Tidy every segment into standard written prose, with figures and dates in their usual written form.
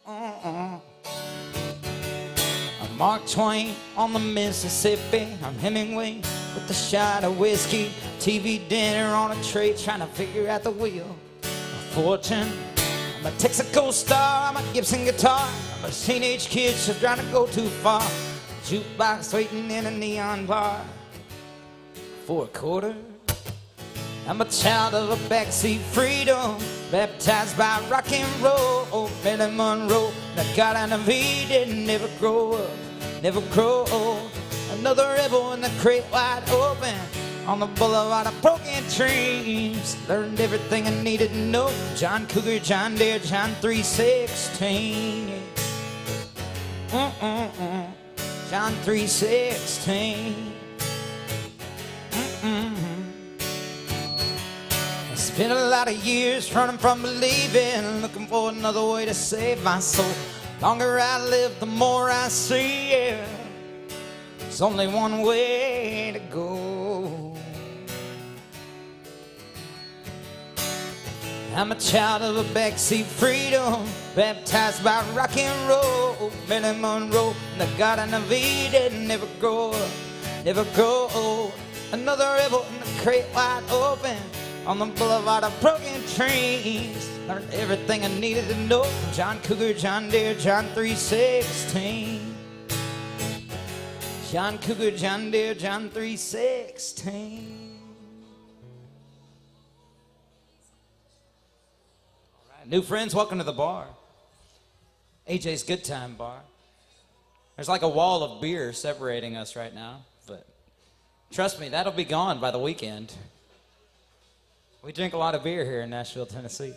I'm Mark Twain on the Mississippi. I'm Hemingway with a shot of whiskey. TV dinner on a tray, trying to figure out the wheel of fortune. I'm a Texaco star, I'm a Gibson guitar. I'm a teenage kid just trying to go too far. Jukebox waiting in a neon bar for a quarter. I'm a child of a backseat freedom, baptized by rock and roll. Marilyn Monroe, that God out of Eden, never grow up, never grow old. Another rebel in the crate wide open, on the boulevard of broken dreams. Learned everything I needed to know. John Cougar, John Deere, John 3:16. John 3:16. I spent a lot of years running from believing, looking for another way to save my soul. The longer I live, the more I see, yeah, there's only one way to go. I'm a child of a backseat freedom, baptized by rock and roll. Marilyn Monroe, the Garden of Eden, never grow up, never grow old. Another rebel in the crate wide open, on the boulevard of broken dreams. Learned everything I needed to know. John Cougar, John Deere, John 3:16. John Cougar, John Deere, John 3:16. All right, new friends, welcome to the bar. AJ's Good Time Bar. There's like a wall of beer separating us right now, but trust me, that'll be gone by the weekend. We drink a lot of beer here in Nashville, Tennessee.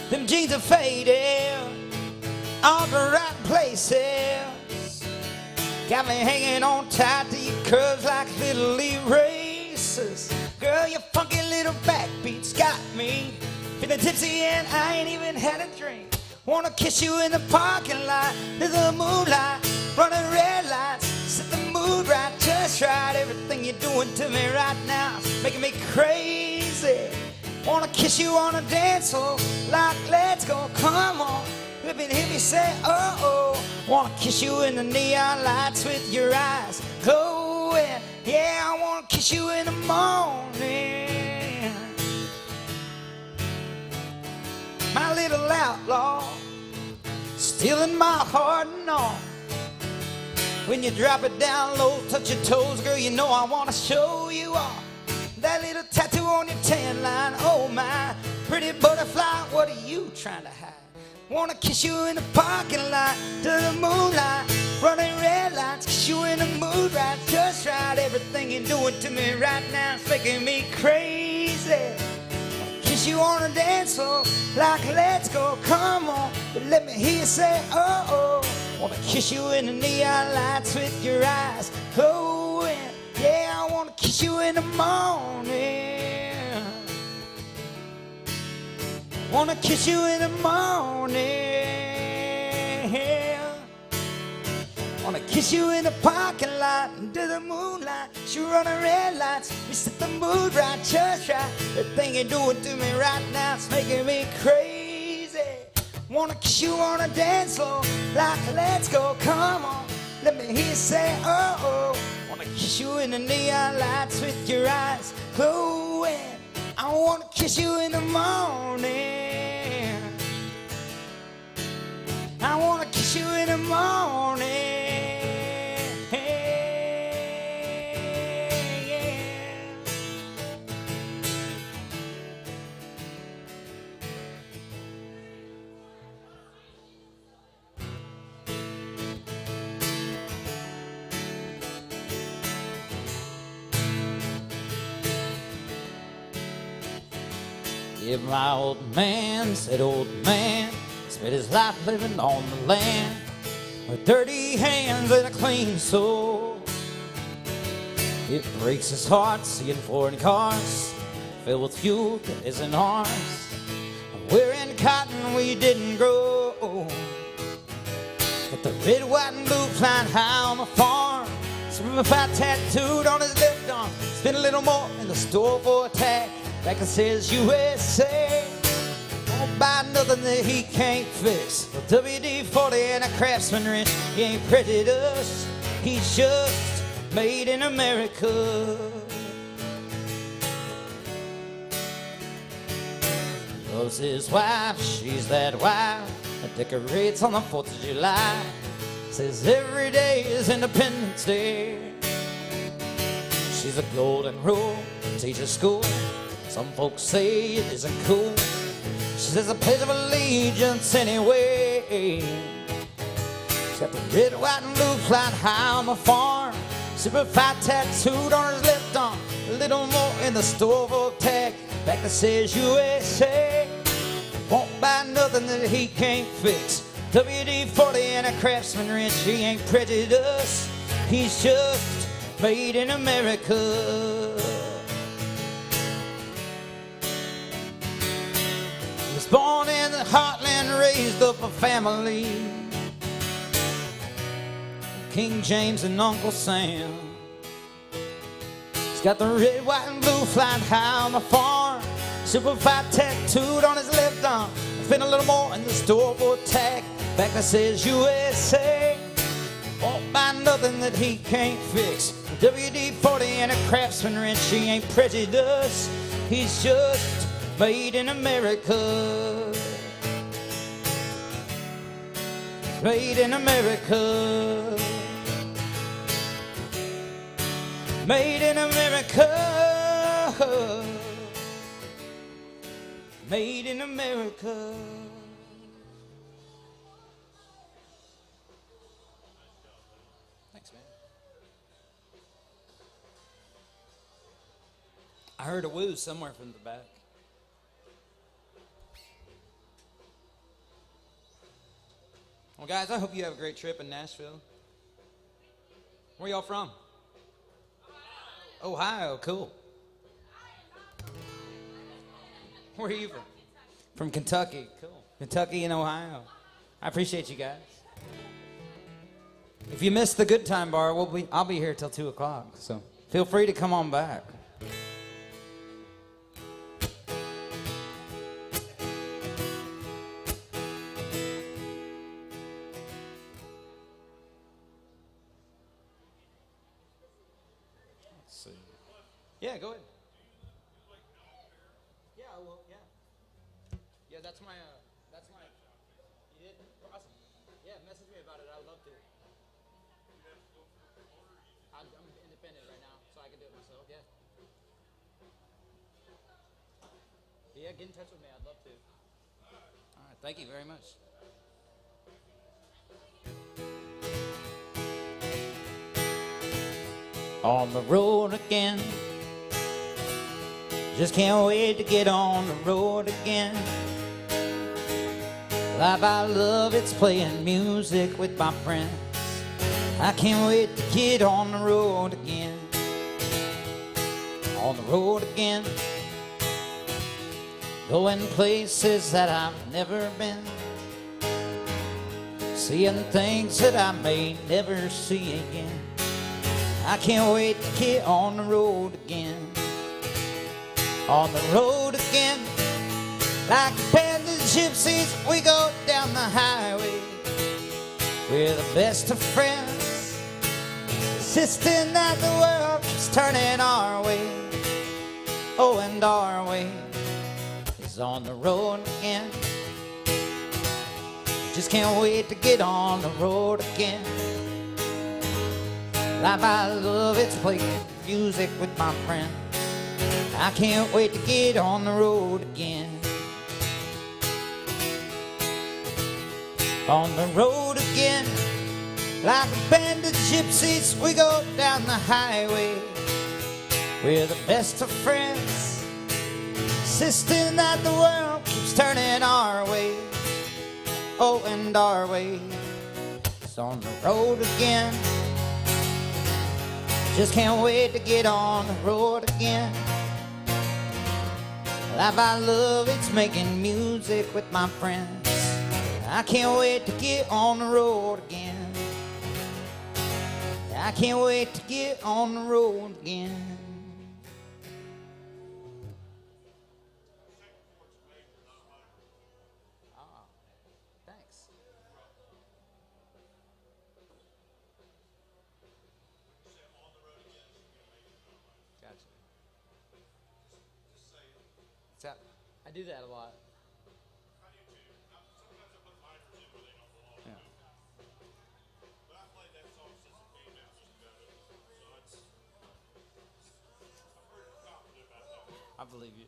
Them jeans are faded, all the right places. Got me hanging on tight to your curves like little erasers. Girl, your funky little backbeats got me feeling tipsy and I ain't even had a drink. Wanna kiss you in the parking lot, there's the moonlight, running red lights, set the mood right, just right. Everything you're doing to me right now is making me crazy. Wanna kiss you on a dance floor, like let's go, come on. Let me hear me say, oh, oh. Wanna kiss you in the neon lights with your eyes glowing. Yeah, I wanna kiss you in the morning. My little outlaw, stealing my heart and all. When you drop it down low, touch your toes, girl, you know I wanna show you off. That little tattoo on your tan line, oh my. Pretty butterfly, what are you trying to hide? Wanna kiss you in the parking lot, to the moonlight, running red lights, kiss you in the mood right, just right. Everything you're doing to me right now is making me crazy. Kiss you on a dance floor, like let's go, come on. But let me hear you say, oh, oh. Wanna kiss you in the neon lights with your eyes glowing. Yeah, I wanna kiss you in the morning. Wanna kiss you in the morning. Wanna kiss you in the parking lot, under the moonlight. She running red lights, we set the mood right, just right. The thing you're doing to me right now is making me crazy. Wanna kiss you on a dance floor, like let's go, come on. Let me hear you say, oh, oh. Wanna kiss you in the neon lights with your eyes glowing. I wanna kiss you in the morning. I wanna kiss you in the morning. Yeah, my old man said, old man spent his life living on the land with dirty hands and a clean soul. It breaks his heart seeing foreign cars filled with fuel that isn't ours. We're in cotton we didn't grow. Got the red, white, and blue flying high on the farm. Simplified tattooed on his left arm. Spend a little more in the store for a tag that says USA. Won't buy nothing that he can't fix. A WD-40 and a Craftsman wrench. He ain't prejudiced. He's just made in America. Loves his wife, she's that wife that decorates on the 4th of July. Says every day is Independence Day. She's a golden rule, teaches school. Some folks say it isn't cool. She says a pledge of allegiance anyway. She's got the red, white, and blue flying high on the farm. Simplified tattooed on his left arm. A little more in the store for a tag back that says USA. Won't buy nothing that he can't fix. WD-40 and a Craftsman wrench. He ain't prejudiced. He's just made in America. He was born in the heartland, raised up a family. King James and Uncle Sam. He's got the red, white, and blue flying high on the farm. Simplified tattooed on his left arm. Spend a little more in the store for a tag back that says USA. Won't buy nothing that he can't fix. WD-40 and a Craftsman wrench. He ain't prejudiced. He's just made in America. Made in America. Made in America. Made in America. Thanks, man. I heard a woo somewhere from the back. Well, guys, I hope you have a great trip in Nashville. Where y'all from? Ohio, cool. Where are you from? From Kentucky, cool. Kentucky and Ohio. I appreciate you guys. If you missed the good time bar, I'll be here till 2 o'clock, so feel free to come on back. Let's see. Yeah, go ahead. Yeah, I will, yeah. Yeah, that's my, you did? Awesome. Yeah, message me about it, I would love to. I'm independent right now, so I can do it myself, yeah. Yeah, get in touch with me, I'd love to. All right, thank you very much. On the road again. Just can't wait to get on the road again. Life I love, it's playing music with my friends. I can't wait to get on the road again. On the road again. Going places that I've never been. Seeing things that I may never see again. I can't wait to get on the road again. On the road again. Like a band of gypsies, we go down the highway. We're the best of friends, insisting that the world keeps turning our way. Oh, and our way is on the road again. Just can't wait to get on the road again. Life I love, it's playing music with my friends. I can't wait to get on the road again. On the road again. Like a band of gypsies, we go down the highway. We're the best of friends, insisting that the world keeps turning our way. Oh, and our way is on the road again. Just can't wait to get on the road again. life I love, it's making music with my friends. I can't wait to get on the road again. I can't wait to get on the road again. Thanks. Gotcha. So, I do that a lot. Yeah. I believe you.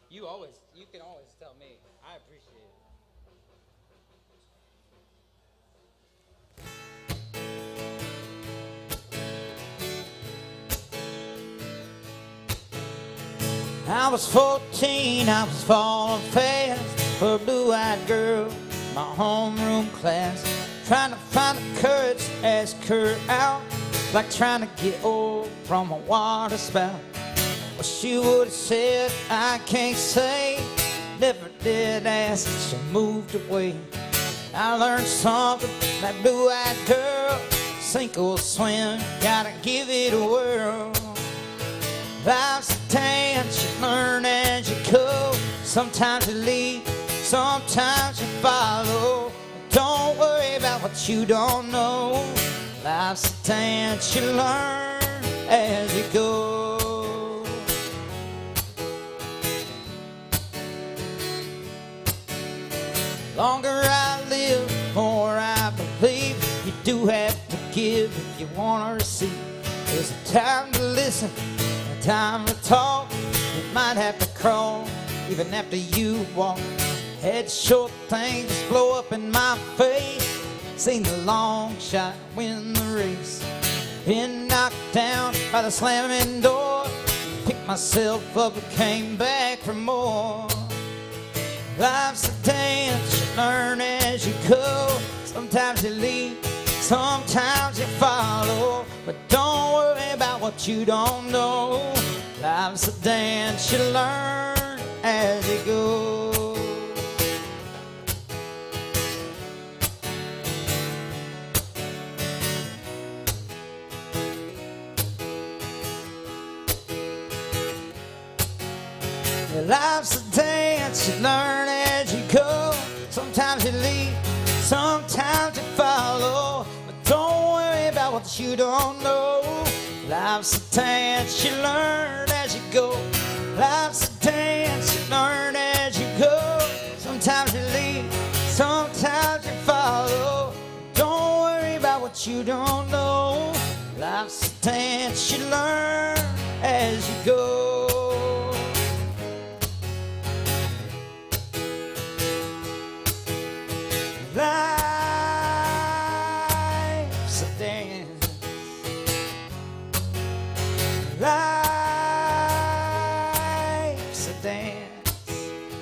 You can always tell me. I appreciate it. I was 14, I was falling fast for a blue-eyed girl in my homeroom class, trying to find the courage to ask her out, like trying to get oil from a water spout. Well, she would have said, I can't say, never did ask, she moved away. I learned something, that blue-eyed girl, sink or swim, gotta give it a whirl. Life's a dance, you learn as you go. Sometimes you lead, sometimes you follow. Don't worry about what you don't know. Life's a dance, you learn as you go. Longer I live, more I believe. You do have to give if you want to receive. There's a time to listen, a time to talk. You might have to crawl, even after you walk. Had short things just blow up in my face. Seen the long shot win the race. Been knocked down by the slamming door. Picked myself up and came back for more. Life's a dance, you learn as you go. Sometimes you lead, sometimes you follow. But don't worry about what you don't know. Life's a dance, you learn as you go. Life's a dance, you learn as you go. Sometimes you lead, sometimes you follow. But don't worry about what you don't know. Life's a dance, you learn as you go. Life's a dance, you learn as you go. Sometimes you lead, sometimes you follow. Don't worry about what you don't know. Life's a dance, you learn as you go. Life's a dance. Life's a dance.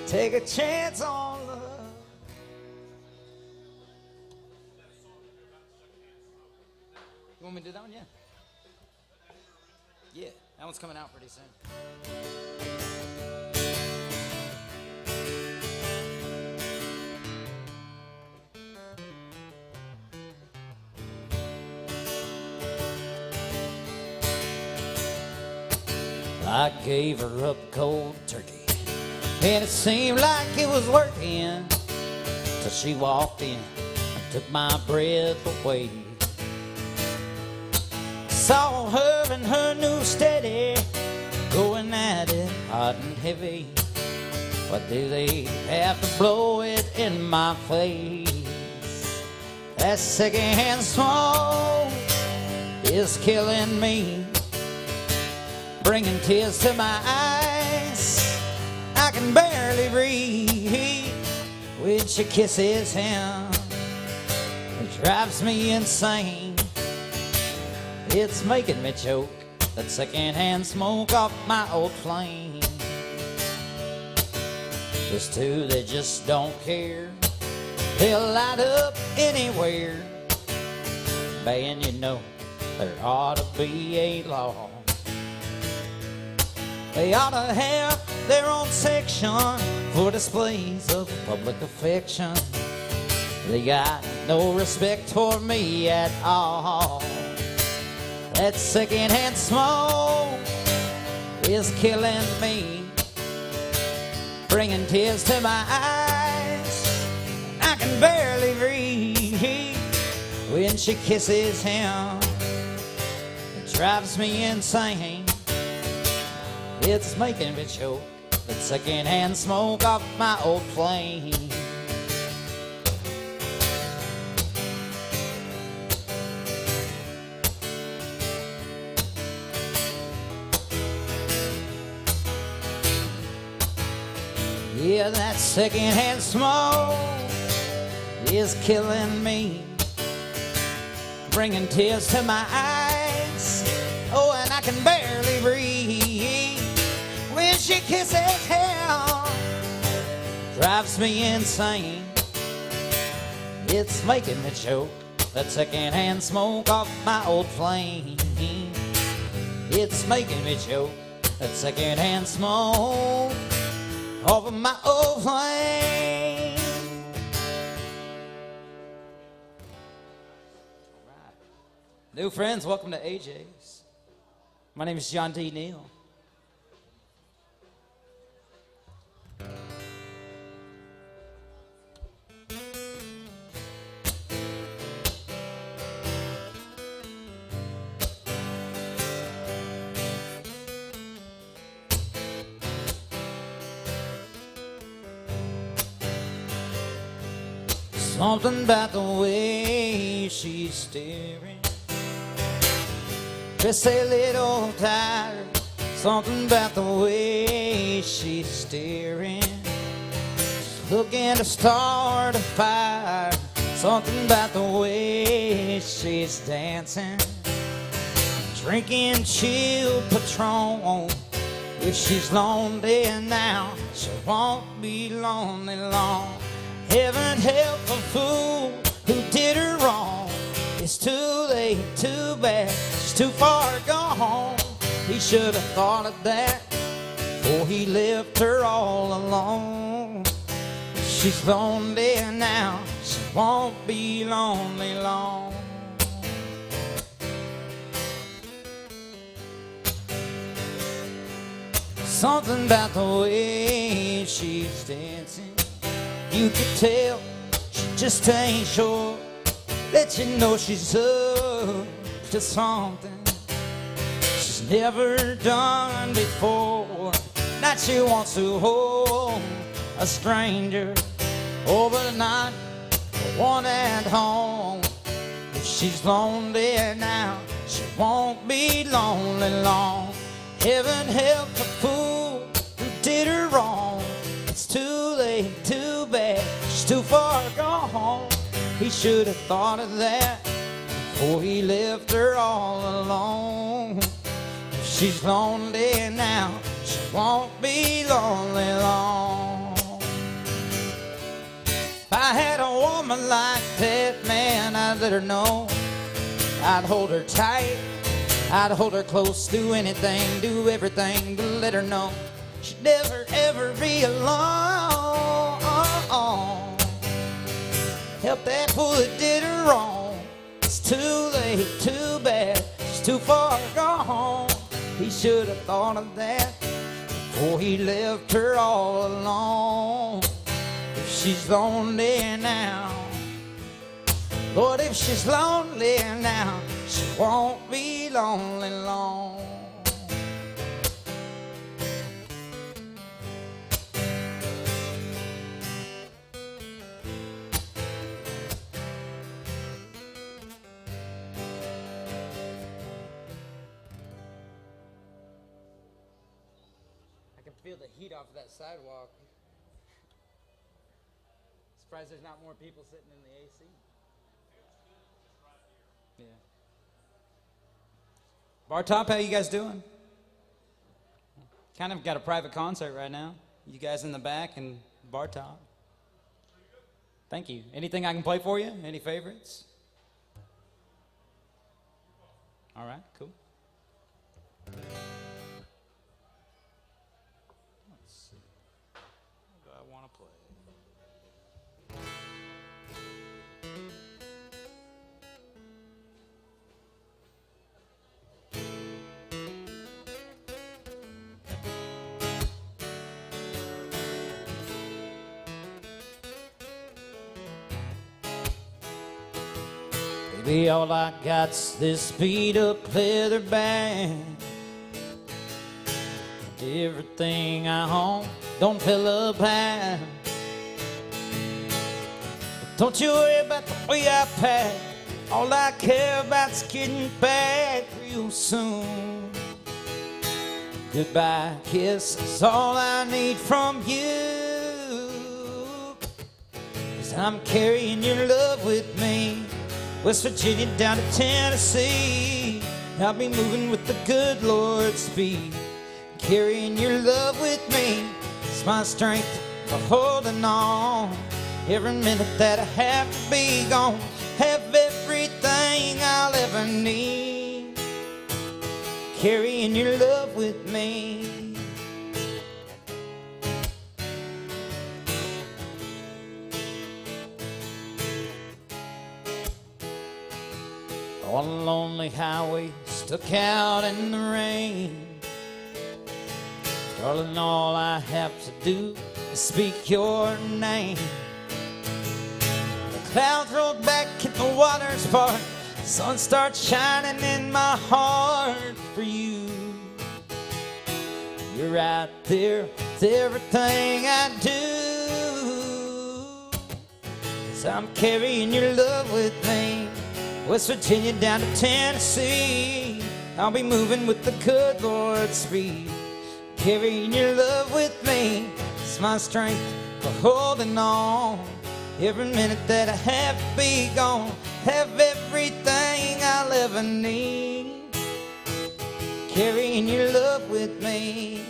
Take a chance on love. You want me to do that one? Yeah. Yeah, that one's coming out pretty soon. I gave her up cold turkey, and it seemed like it was working, till she walked in and took my breath away. Saw her and her new steady, going at it hot and heavy. Why do they have to blow it in my face? That secondhand smoke is killing me, bringing tears to my eyes. I can barely breathe when she kisses him. It drives me insane. It's making me choke, that secondhand smoke off my old flame. Those two, they just don't care. They'll light up anywhere. Man, you know, there ought to be a law. They ought to have their own section for displays of public affection. They got no respect for me at all. That secondhand smoke is killing me, bringing tears to my eyes. I can barely breathe when she kisses him. It drives me insane. It's making me choke. That secondhand smoke off my old flame. Yeah, that secondhand smoke is killing me, bringing tears to my eyes. Oh, and I can barely breathe when she kisses him. Drives me insane. It's making me choke. That secondhand smoke off my old flame. It's making me choke. That secondhand smoke off of my old flame. Right. New friends, welcome to AJ's. My name is John D. Neal. Something about the way she's staring, just a little tired. Something about the way she's staring, just looking to start a fire. Something about the way she's dancing, drinking chilled Patron. If she's lonely now, she won't be lonely long. Heaven help a fool who did her wrong. It's too late, too bad, she's too far gone. He should have thought of that before he left her all alone. She's lonely now, she won't be lonely long. Something about the way she's dancing, you could tell she just ain't sure. Let you know she's up to something she's never done before. Now she wants to hold a stranger overnight, one at home. If she's lonely now, she won't be lonely long. Heaven help the fool who did her wrong. It's too late, too bad, she's too far gone. He should have thought of that before he left her all alone. If she's lonely now, she won't be lonely long. If I had a woman like that, man, I'd let her know. I'd hold her tight, I'd hold her close, do anything, do everything to let her know she'd never ever be alone. Help that fool that did her wrong. It's too late, too bad, she's too far gone. He should have thought of that before he left her all alone. If she's lonely now, Lord, if she's lonely now, she won't be lonely long. I can feel the heat off of that sidewalk. Surprised there's not more people sitting in the AC. Yeah. Bar Top, how you guys doing? Kind of got a private concert right now. You guys in the back and Bar Top. Thank you. Anything I can play for you? Any favorites? All right, cool. Baby, all I got's this beat-up leather bag. Everything I own don't fill up half. But don't you worry about the way I pack. All I care about's getting back real soon. Goodbye kiss is all I need from you. 'Cause I'm carrying your love with me, West Virginia down to Tennessee. I'll be moving with the good Lord's speed. Carrying your love with me, it's my strength for holding on. Every minute that I have to be gone, have everything I'll ever need. Carrying your love with me. On a lonely highway, stuck out in the rain. Darling, all I have to do is speak your name. The clouds roll back and the waters part. The sun starts shining in my heart for you. You're right there with everything I do. 'Cause I'm carrying your love with me, West Virginia down to Tennessee. I'll be moving with the good Lord's speed. Carrying your love with me, it's my strength for holding on. Every minute that I have to be gone, have everything I'll ever need. Carrying your love with me.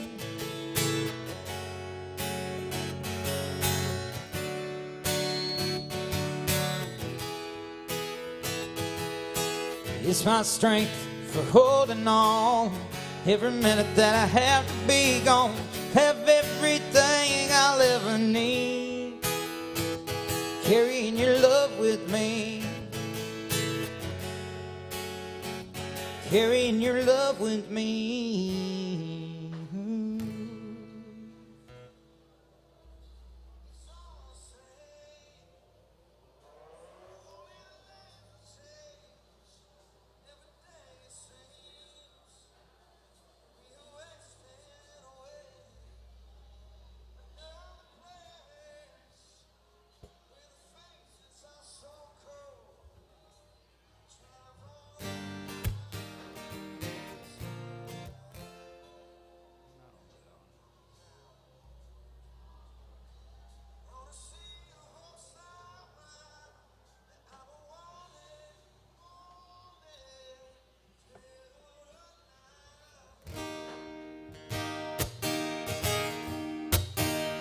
It's my strength for holding on. Every minute that I have to be gone, have everything I'll ever need. Carrying your love with me. Carrying your love with me.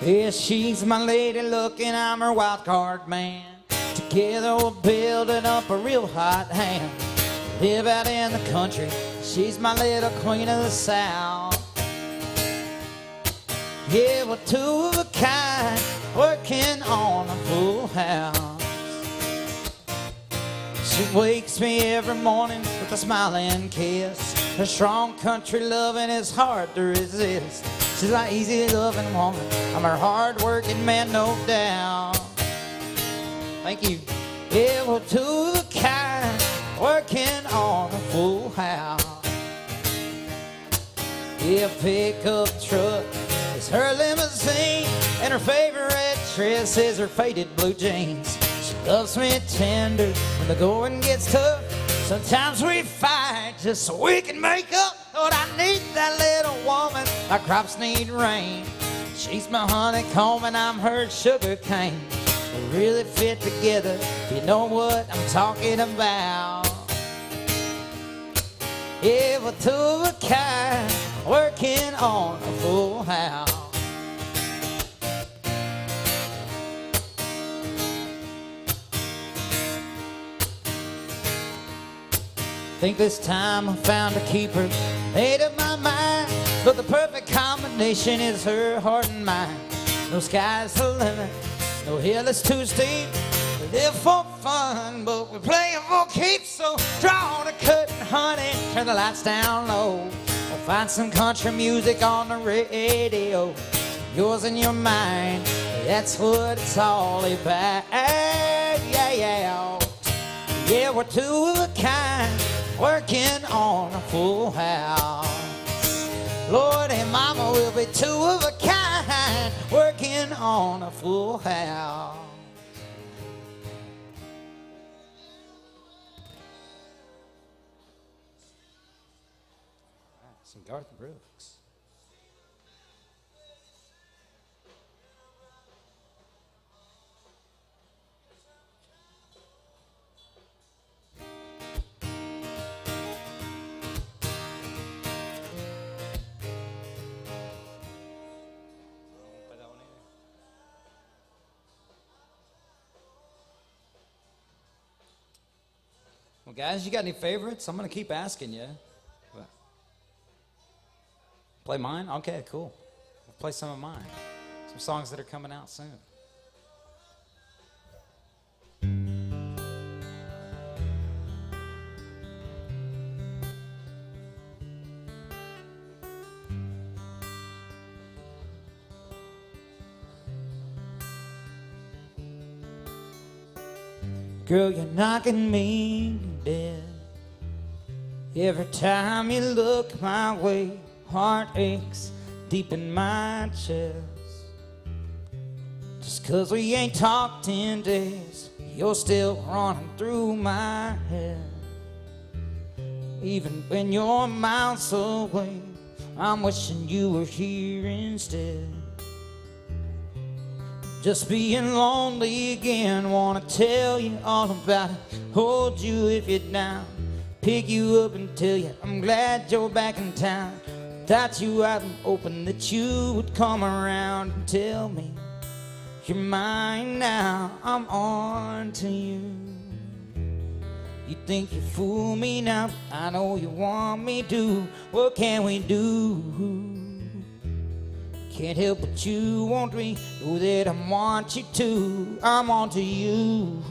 Yeah, she's my lady luck and I'm her wild card man. Together we'll build it up a real hot hand. Live out in the country, she's my little queen of the South. Yeah, we're two of a kind, working on a full house. She wakes me every morning with a smiling kiss. Her strong country loving is hard to resist. She's my easy loving woman, I'm her hard working man, no doubt. Thank you. Yeah, we're two of a kind, working on a full house. Yeah, pickup truck is her limousine, and her favorite dress is her faded blue jeans. She loves me tender when the going gets tough. Sometimes we fight just so we can make up. Lord, I need that little woman, my crops need rain. She's my honeycomb and I'm her sugar cane. We really fit together, if you know what I'm talking about. Yeah, we're two of a kind, working on a full house. Think this time I found a keeper, made up my mind, but the perfect combination is her heart and mind. No sky's the limit, no hill is too steep. We live for fun, but we're playing for keeps. So draw the curtain, honey, turn the lights down low. We'll find some country music on the radio. Yours and your mind, that's what it's all about. Yeah, yeah. Yeah, we're two of a kind, working on a full house. Lord and Mama will be two of a kind, working on a full house. Some Garth Brooks. Well, guys, you got any favorites? I'm going to keep asking you. Play mine? Okay, cool. We'll play some of mine. Some songs that are coming out soon. Girl, you're knocking me dead. Every time you look my way, heart aches deep in my chest. Just 'cause we ain't talked in days, you're still running through my head. Even when you're miles away, I'm wishing you were here instead. Just being lonely again, wanna tell you all about it. Hold you if you're down, pick you up and tell you I'm glad you're back in town. Thought you out and open that you would come around and tell me you're mine now, I'm on to you. You think you fool me now, but I know you want me to. What can we do? Can't help but you want me, know that I want you to. I'm on to you.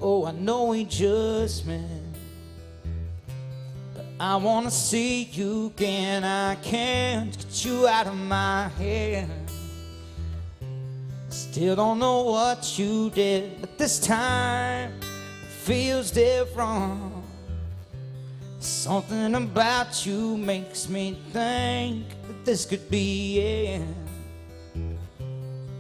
Oh, I know we just met, but I wanna see you again. I can't get you out of my head. Still don't know what you did, but this time it feels different. Something about you makes me think that this could be it.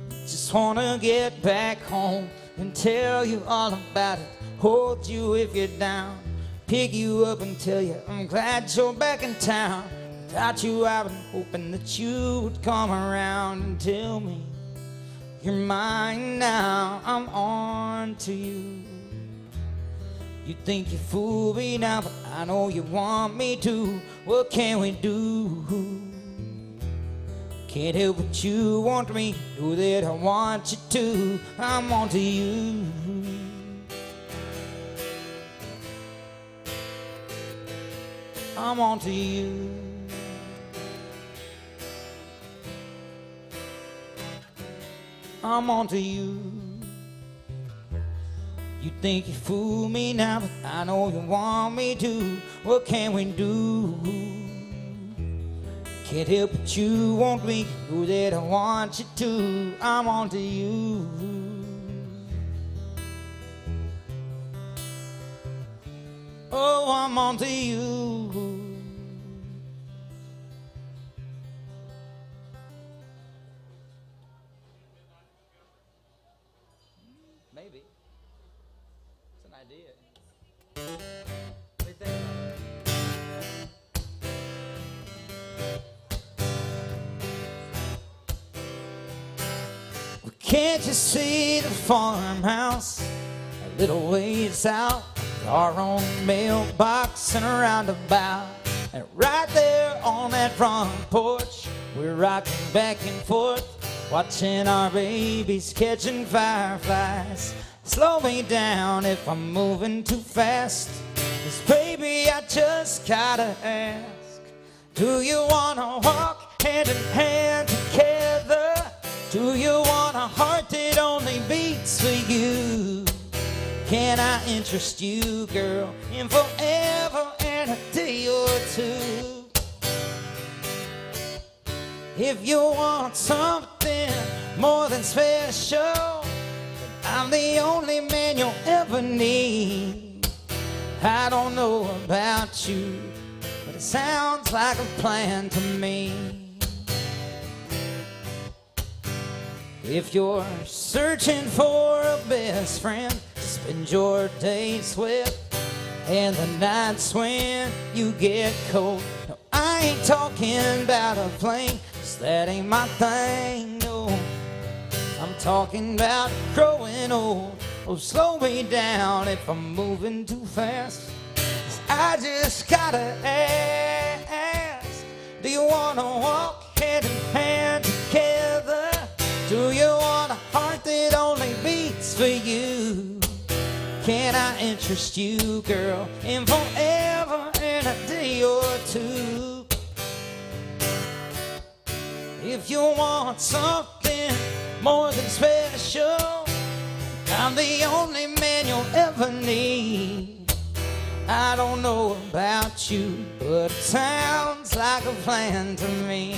Just wanna get back home and tell you all about it. Hold you if you're down, pick you up and tell you I'm glad you're back in town. Without you I've been hoping that you would come around and tell me you're mine now, I'm on to you. You think you fool me now, but I know you want me to. What can we do? Can't help but you want me, know that I want you to. I'm on to you. I'm on to you. I'm on to you. You think you fool me now, but I know you want me to. What can we do? Can't help but you want me, know that I want you to. I'm on to you. Oh, I'm on to you. Maybe. It's an idea. What do you think about it? Well, can't you see the farmhouse a little ways out? Our own mailbox and a roundabout. And right there on that front porch, we're rocking back and forth, watching our babies catching fireflies. Slow me down if I'm moving too fast. This baby baby, I just gotta ask, do you wanna walk hand in hand together? Do you want a heart that only beats for you? Can I interest you, girl, in forever and a day or two? If you want something more than special, I'm the only man you'll ever need. I don't know about you, but it sounds like a plan to me. If you're searching for a best friend to spend your days with, and the nights when you get cold, no, I ain't talking about a plane, 'cause that ain't my thing, no. I'm talking about growing old. Oh, slow me down if I'm moving too fast, 'cause I just gotta ask, do you wanna walk hand in hand together? Do you want a heart that only beats for you? Can I interest you, girl, in forever and a day or two? If you want something more than special, I'm the only man you'll ever need. I don't know about you, but it sounds like a plan to me.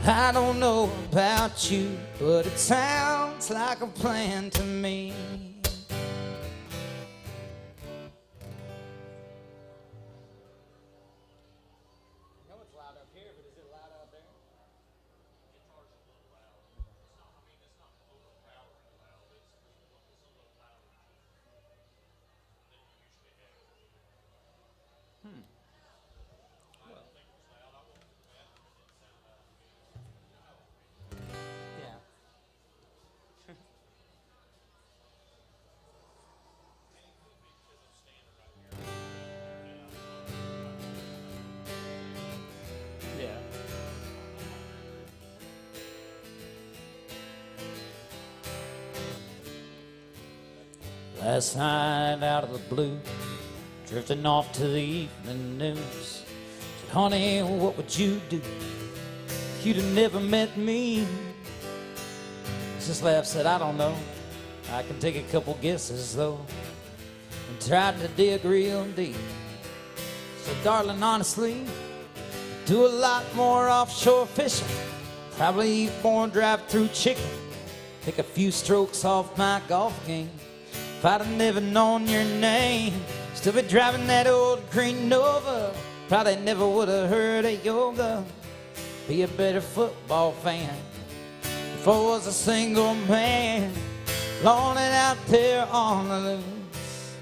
I don't know about you, but it sounds like a plan to me. Last night out of the blue, drifting off to the evening news. Said, honey, what would you do if you'd have never met me? Just laughed, said, I don't know. I can take a couple guesses though. And tried to dig real deep. So darling, honestly, do a lot more offshore fishing. Probably eat more drive-through chicken. Take a few strokes off my golf game. If I'd have never known your name, still be driving that old green Nova. Probably never would have heard of yoga. Be a better football fan if I was a single man, loning out there on the loose.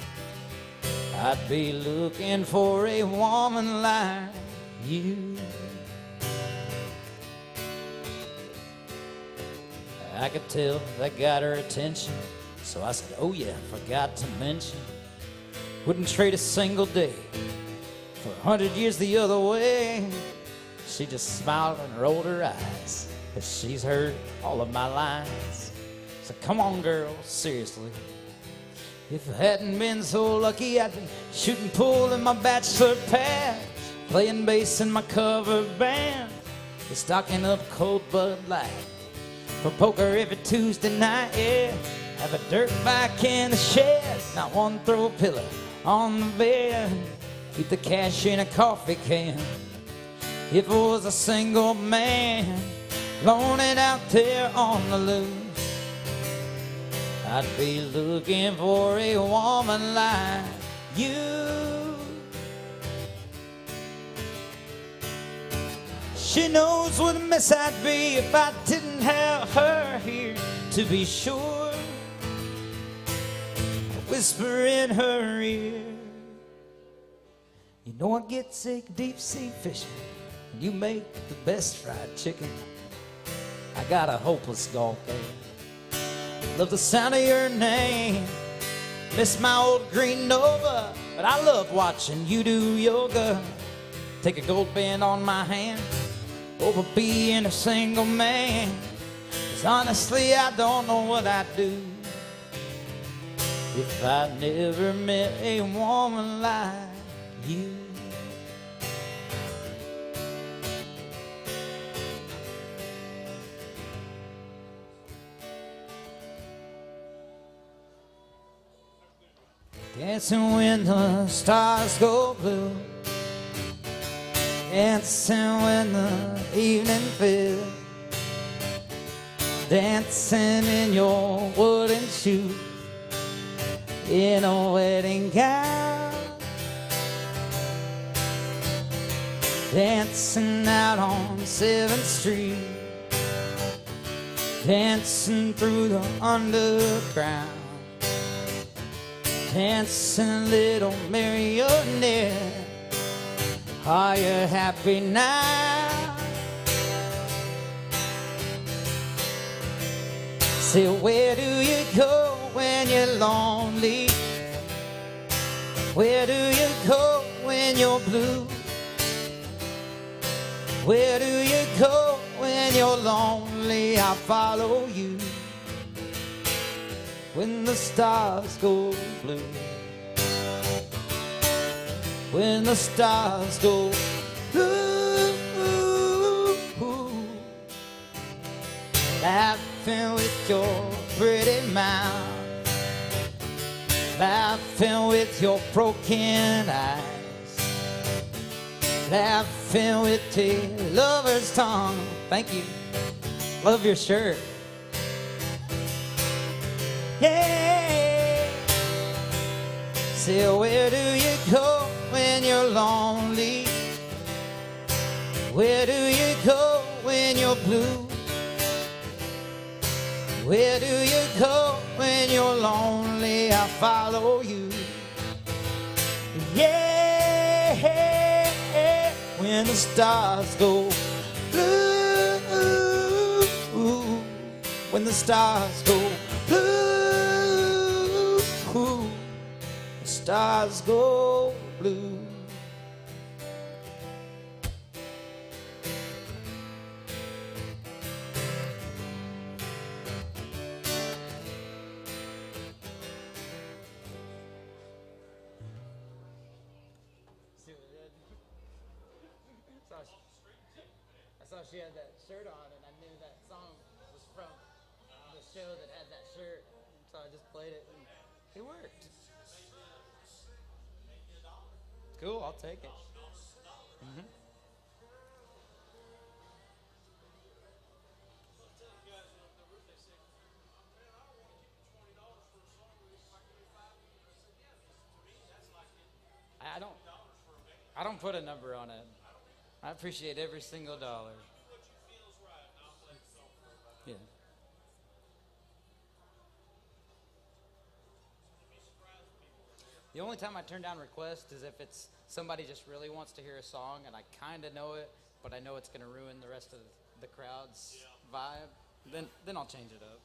I'd be looking for a woman like you. I could tell that got her attention. So I said, oh yeah, forgot to mention, wouldn't trade a single day for 100 years the other way. She just smiled and rolled her eyes, 'cause she's heard all of my lines. So come on, girl, seriously. If I hadn't been so lucky, I'd be shooting pool in my bachelor pad, playing bass in my cover band, stocking up cold Bud Light for poker every Tuesday night, yeah. Have a dirt bike in the shed, not one throw pillow on the bed. Keep the cash in a coffee can. If I was a single man, loaning out there on the loose, I'd be looking for a woman like you. She knows what a mess I'd be if I didn't have her here to be sure. Whisper in her ear, you know I get sick deep sea fishing, and you make the best fried chicken. I got a hopeless golf game. Love the sound of your name. Miss my old green Nova, but I love watching you do yoga. Take a gold band on my hand over being a single man, 'cause honestly I don't know what I'd do if I never met a woman like you. Dancing when the stars go blue, dancing when the evening fills, dancing in your wooden shoes, in a wedding gown, dancing out on 7th Street, dancing through the underground, dancing little marionette. Are you happy now? Say, where do you go when you're lonely? Where do you go when you're blue? Where do you go when you're lonely? I'll follow you when the stars go blue. When the stars go blue, laughing with your pretty mouth, laughing with your broken eyes, laughing with your lover's tongue. Thank you. Love your shirt. Yeah. Say, where do you go when you're lonely? Where do you go when you're blue? Where do you go when you're lonely? I follow you. Yeah, when the stars go blue, when the stars go blue, the stars go blue. I saw she had that shirt on, and I knew that song was from the show that had that shirt, so I just played it, and it worked. Cool, I'll take it. Mm-hmm. I don't put a number on it. I appreciate every single dollar. Yeah. The only time I turn down requests is if it's somebody just really wants to hear a song and I kind of know it, but I know it's going to ruin the rest of the crowd's vibe. Then I'll change it up.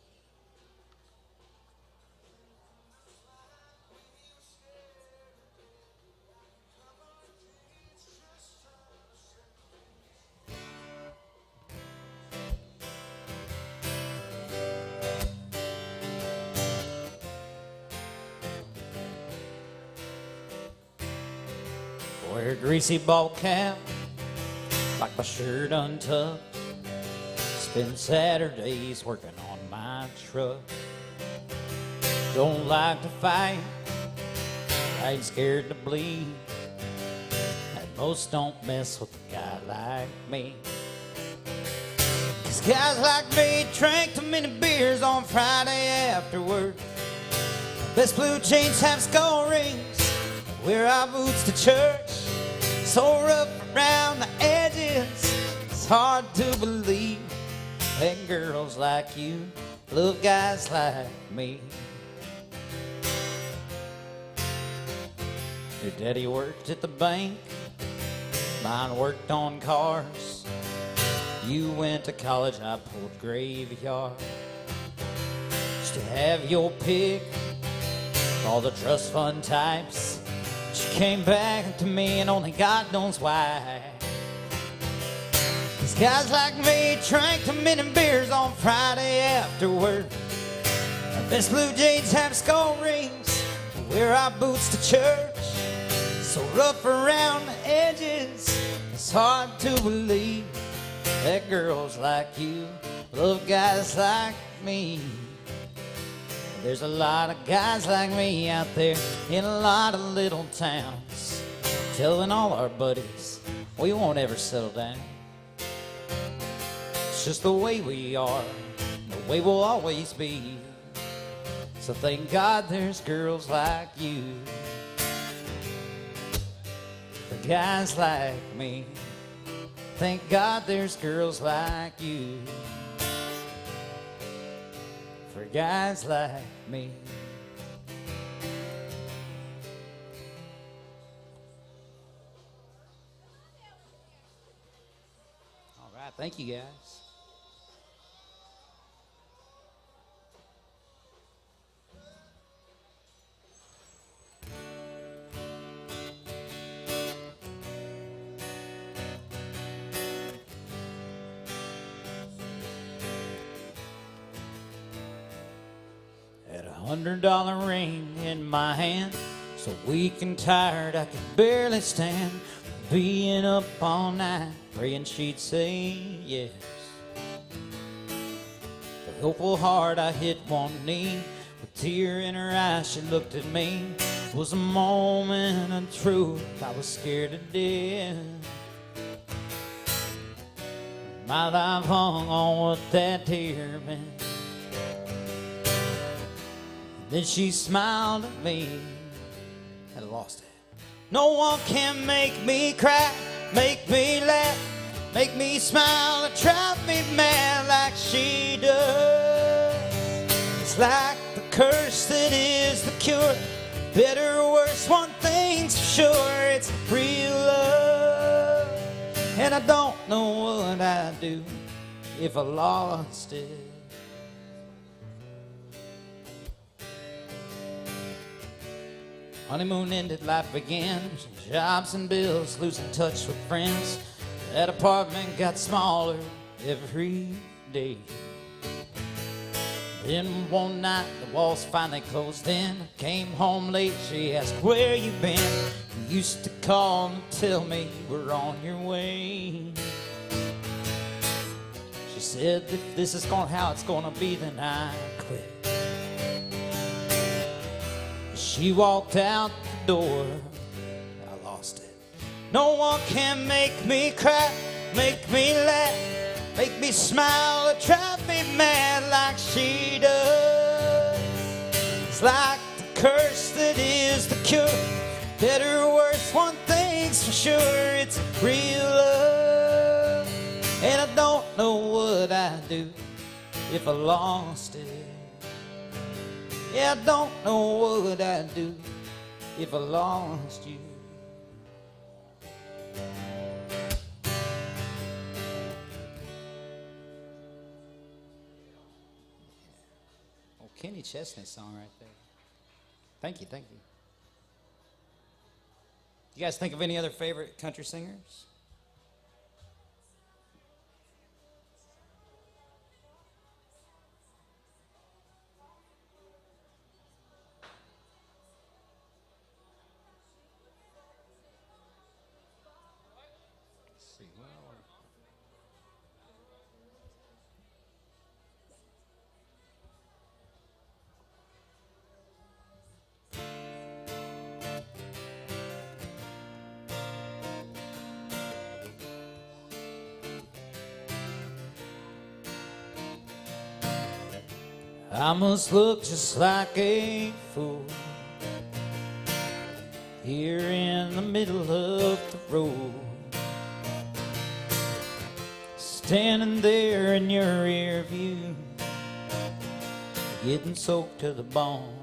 Wear a greasy ball cap, like my shirt untucked. Spend Saturdays working on my truck. Don't like to fight, I ain't scared to bleed. And most don't mess with a guy like me. 'Cause guys like me drank too many beers on Friday after work. Best blue jeans have skull rings, wear our boots to church. So rough around the edges, it's hard to believe that girls like you love guys like me. Your daddy worked at the bank, mine worked on cars. You went to college, I pulled graveyard. Just to have your pick, all the trust fund types. She came back to me and only God knows why. These guys like me drank too many beers on Friday after work. Our best blue jeans have skull rings, wear our boots to church, so rough around the edges. It's hard to believe that girls like you love guys like me. There's a lot of guys like me out there in a lot of little towns, telling all our buddies we won't ever settle down. It's just the way we are, the way we'll always be. So thank God there's girls like you, for guys like me. Thank God there's girls like you, for guys like me. All right, thank you guys. $100 ring in my hand, so weak and tired I could barely stand. Being up all night, praying she'd say yes. With hopeful heart I hit one knee, with tear in her eyes she looked at me. It was a moment of truth, I was scared to death. My life hung on what that tear meant. Then she smiled at me. I lost it. No one can make me cry, make me laugh, make me smile, or drive me mad like she does. It's like the curse that is the cure. Better or worse, one thing's for sure, it's real love. And I don't know what I'd do if I lost it. Honeymoon ended, life began. Jobs and bills, losing touch with friends. That apartment got smaller every day. Then one night the walls finally closed in. Came home late, she asked where you been. You used to call and tell me you were on your way. She said if this is how it's gonna be, then I quit. She walked out the door, I lost it. No one can make me cry, make me laugh, make me smile, or drive me mad like she does. It's like the curse that is the cure. Better or worse, one thing's for sure, it's real love. And I don't know what I'd do if I lost it. Yeah, I don't know what I'd do if I lost you. Oh, Kenny Chesney song right there. Thank you, thank you. You guys think of any other favorite country singers? I must look just like a fool here in the middle of the road, standing there in your rear view, getting soaked to the bone.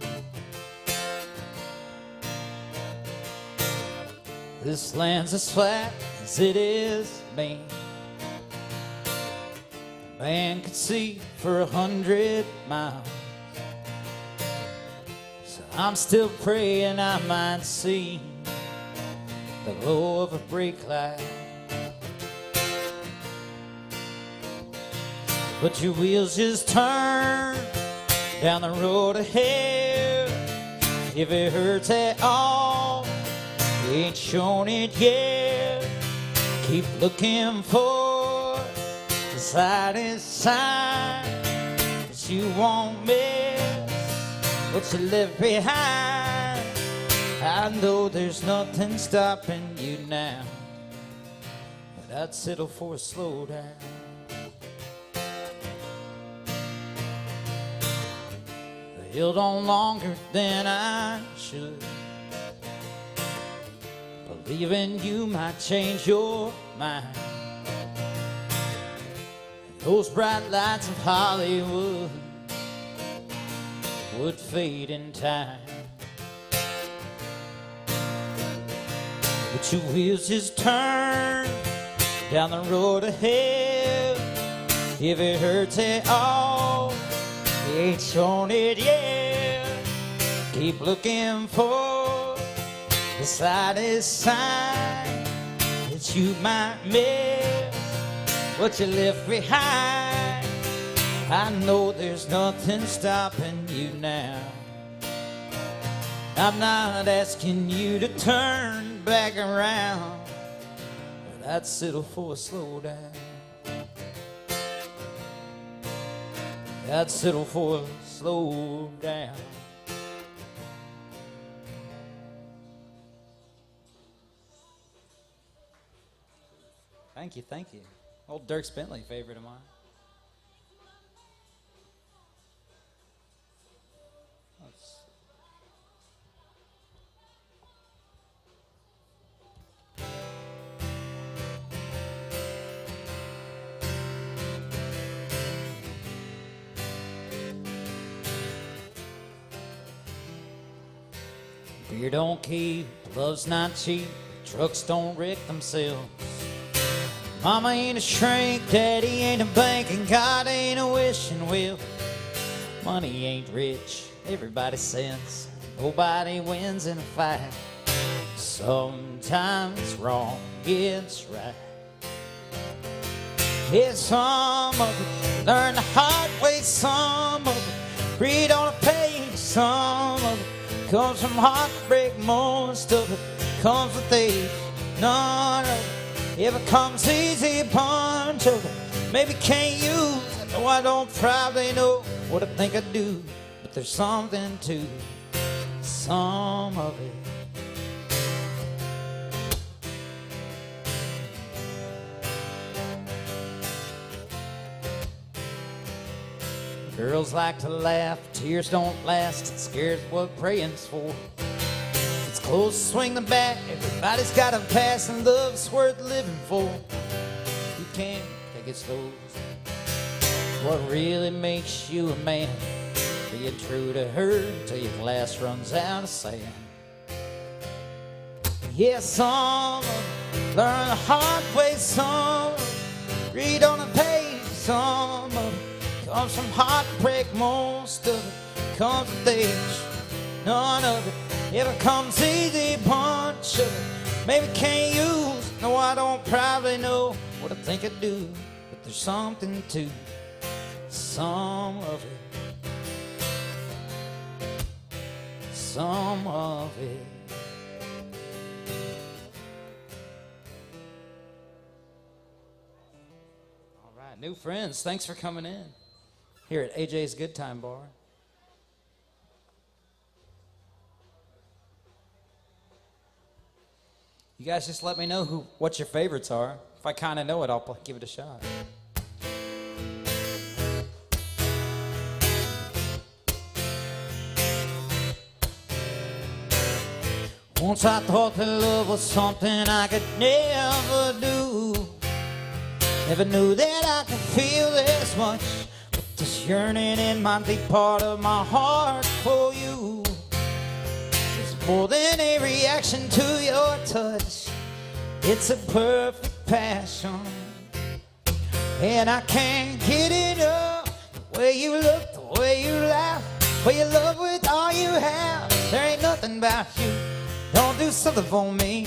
This land's as flat as it is mean. A man could see for 100 miles. So I'm still praying I might see the glow of a brake light. But your wheels just turn down the road ahead. If it hurts at all, you ain't shown it yet. Keep looking for the slightest sign that you won't miss what you left behind. I know there's nothing stopping you now, but I'd settle for a slow down. I held on longer than I should, believing you might change your mind. And those bright lights of Hollywood would fade in time, but your wheels just turn down the road ahead. If it hurts at all, you ain't shown it yet. Keep looking for the slightest sign that you might miss what you left behind. I know there's nothing stopping you now. I'm not asking you to turn back around, but I'd settle for a slow down. I'd settle for a slow down. Thank you, thank you. Old Dierks Bentley, favorite of mine. Beer don't keep, love's not cheap, trucks don't wreck themselves. Mama ain't a shrink, daddy ain't a bank, and God ain't a wishing well. Money ain't rich, everybody sins, nobody wins in a fight. Sometimes wrong gets right. Yeah, some of it learn the hard way, some of it read on a page, some of it comes from heartbreak, most of it comes with age. None of it ever comes easy, a bunch of it maybe can't use. I know I don't probably know what I think I do, but there's something to some of it. Girls like to laugh, tears don't last, it scares what praying's for. It's close to swing the bat, everybody's got a pass, and love's worth living for. You can't take it slow. What really makes you a man? Being true to her till your glass runs out of sand. Yeah, some learn the hard way, some read on a page, some of it comes from heartbreak, most of it comes with age. None of it ever comes easy, a bunch of it maybe can't use. No, I don't probably know what I think I do, but there's something to some of it. Some of it. All right, new friends, thanks for coming in here at AJ's Good Time Bar. You guys just let me know what your favorites are. If I kind of know it, I'll give it a shot. Once I thought that love was something I could never do. Never knew that I could feel this much, with this yearning in my deep part of my heart for you. It's more than a reaction to your touch, it's a perfect passion. And I can't get enough, the way you look, the way you laugh, the way you love with all you have. There ain't nothing about you don't do something for me.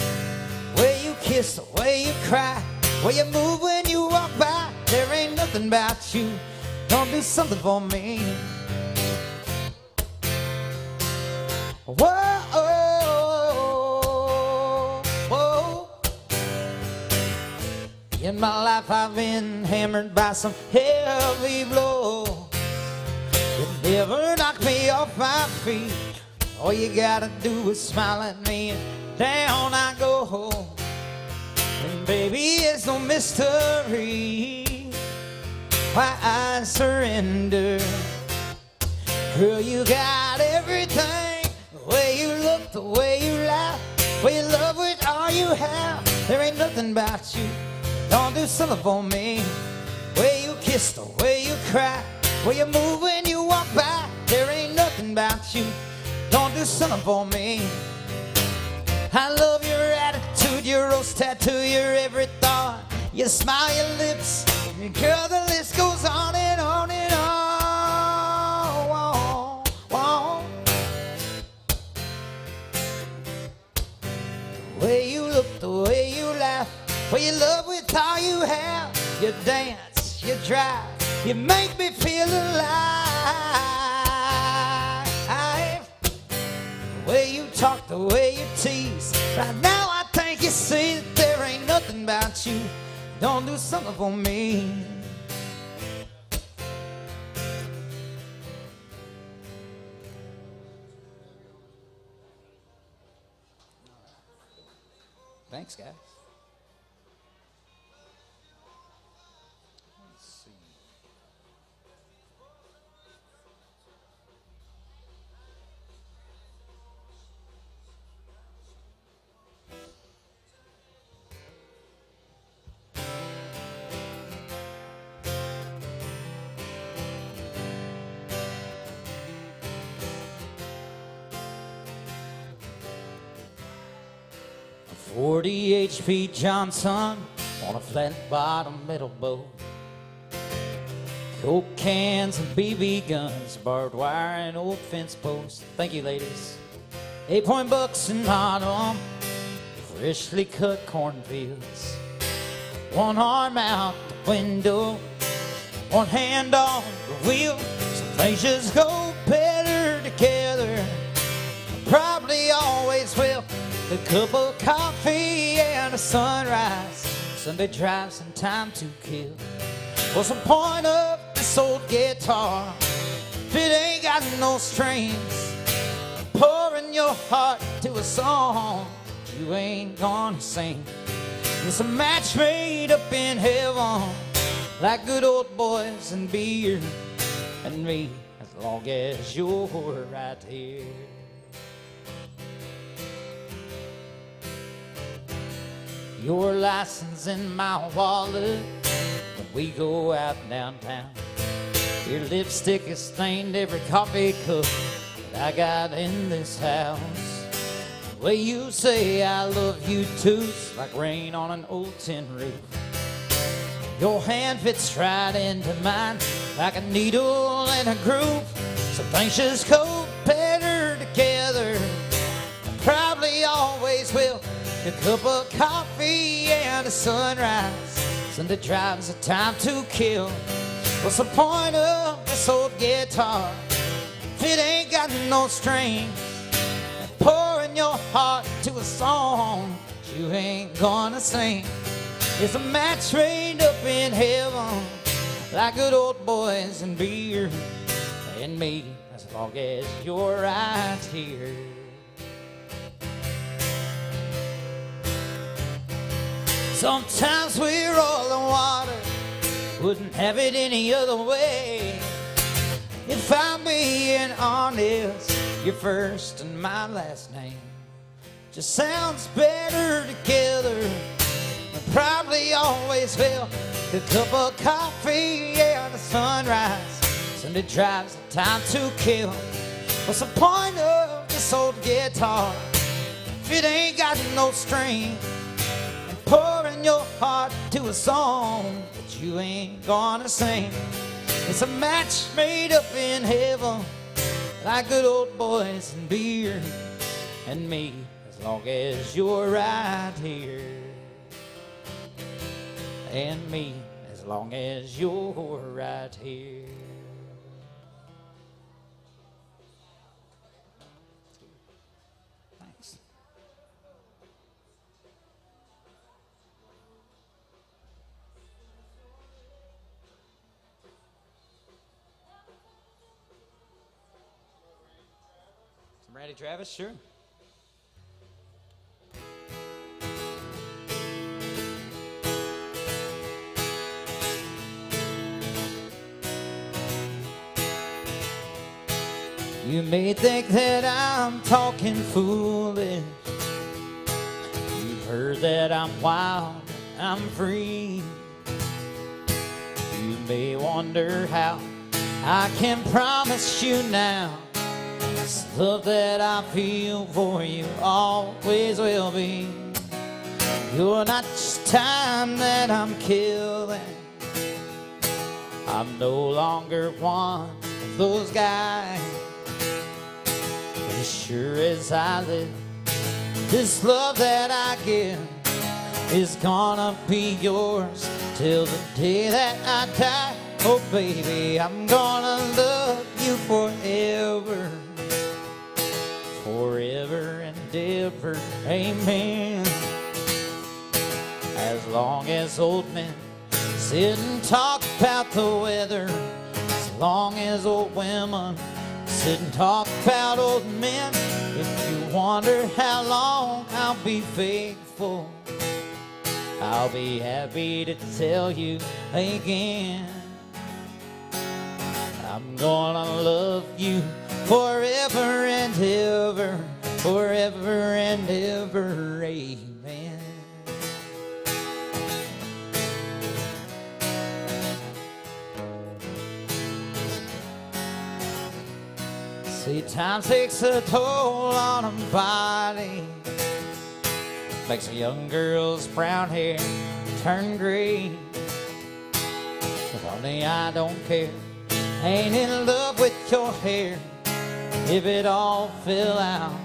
The way you kiss, the way you cry, the way you move when you walk by. There ain't nothing about you don't do something for me. Whoa. In my life I've been hammered by some heavy blow. It never knocked me off my feet. All you gotta do is smile at me and down I go. And baby, it's no mystery why I surrender. Girl, you got everything. The way you look, the way you laugh, the way you love with all you have. There ain't nothing about you don't do something for me. The way you kiss, the way you cry, the way you move when you walk by. There ain't nothing about you don't do something for me. I love your attitude, your rose tattoo, your every thought. You smile, your lips, and girl, the list goes on and on and on. The way you look, the way you laugh, the way you love with all you have. You dance, you drive, you make me feel alive. The way you talk, the way you tease. Right now I think you see that there ain't nothing about you don't do something for me. Thanks, guys. Let's see. A 40 HP Johnson on a flat bottom metal boat. Coke cans and BB guns, barbed wire and old fence posts. Thank you, ladies. 8-point bucks in autumn, freshly cut cornfields. One arm out the window, one hand on the wheel. Some things just go better together, probably always will. A cup of coffee and a sunrise, Sunday drives and time to kill. What's the point of this old guitar if it ain't got no strings? Pouring your heart to a song you ain't gonna sing. It's a match made up in heaven, like good old boys and beer and me, as long as you're right here. Your license in my wallet when we go out downtown. Your lipstick has stained every coffee cup that I got in this house. The way you say I love you too, it's like rain on an old tin roof. Your hand fits right into mine like a needle in a groove. So things just go better together, probably always will. A cup of coffee and a sunrise, Sunday drives a time to kill. What's the point of this old guitar if it ain't got no strings? Pouring your heart to a song that you ain't gonna sing. It's a match made up in heaven, like good old boys and beer and me, as long as you're right here. Sometimes we roll the water, wouldn't have it any other way. If I'm being honest, your first and my last name just sounds better together, and probably always will. A cup of coffee and a sunrise, Sunday drives the time to kill. What's the point of this old guitar if it ain't got no strings? Pouring your heart to a song that you ain't gonna sing. It's a match made up in heaven, like good old boys and beer and me, as long as you're right here. And me, as long as you're right here. Randy Travis, sure. You may think that I'm talking foolish. You've heard that I'm wild, I'm free. You may wonder how I can promise you now this love that I feel for you always will be. You're not just time that I'm killing. I'm no longer one of those guys. As sure as I live, this love that I give is gonna be yours till the day that I die. Oh baby, I'm gonna love you forever, forever and ever, amen. As long as old men sit and talk about the weather, as long as old women sit and talk about old men. If you wonder how long I'll be faithful, I'll be happy to tell you again. I'm gonna love you forever and ever, forever and ever, amen. See, time takes a toll on a body, makes a young girl's brown hair turn gray. But honey, I don't care, ain't in love with your hair. If it all fell out,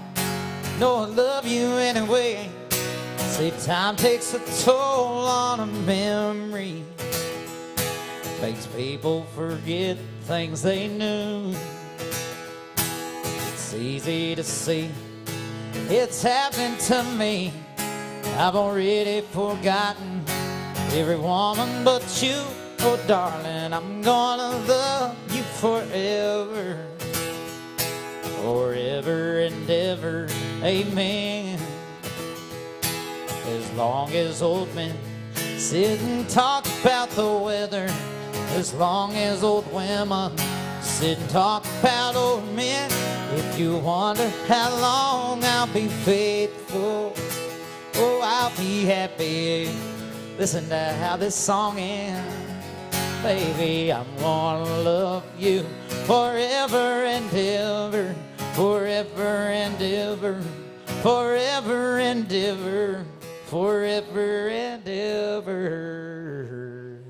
no, I love you anyway. See, time takes a toll on a memory, makes people forget things they knew. It's easy to see it's happened to me. I've already forgotten every woman but you. Oh darling, I'm gonna love you forever, forever and ever, amen. As long as old men sit and talk about the weather, as long as old women sit and talk about old men. If you wonder how long I'll be faithful, oh, I'll be happy. Listen to how this song ends. Baby, I'm gonna love you forever and ever, forever and ever, forever and ever, forever and ever,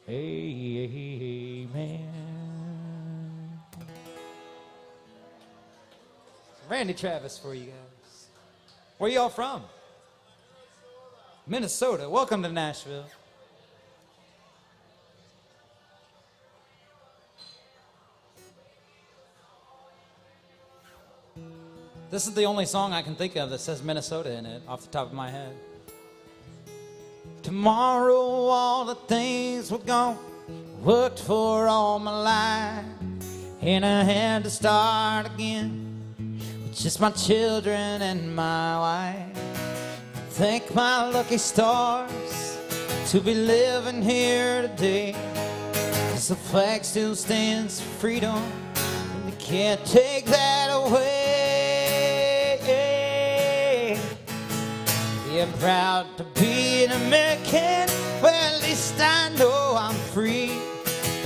amen. Randy Travis for you guys. Where y'all from? Minnesota. Welcome to Nashville. This is the only song I can think of that says Minnesota in it, off the top of my head. Tomorrow all the things were gone, worked for all my life, and I had to start again with just my children and my wife. Thank my lucky stars to be living here today, 'cause the flag still stands for freedom, and they can't take that away. I'm proud to be an American, well at least I know I'm free.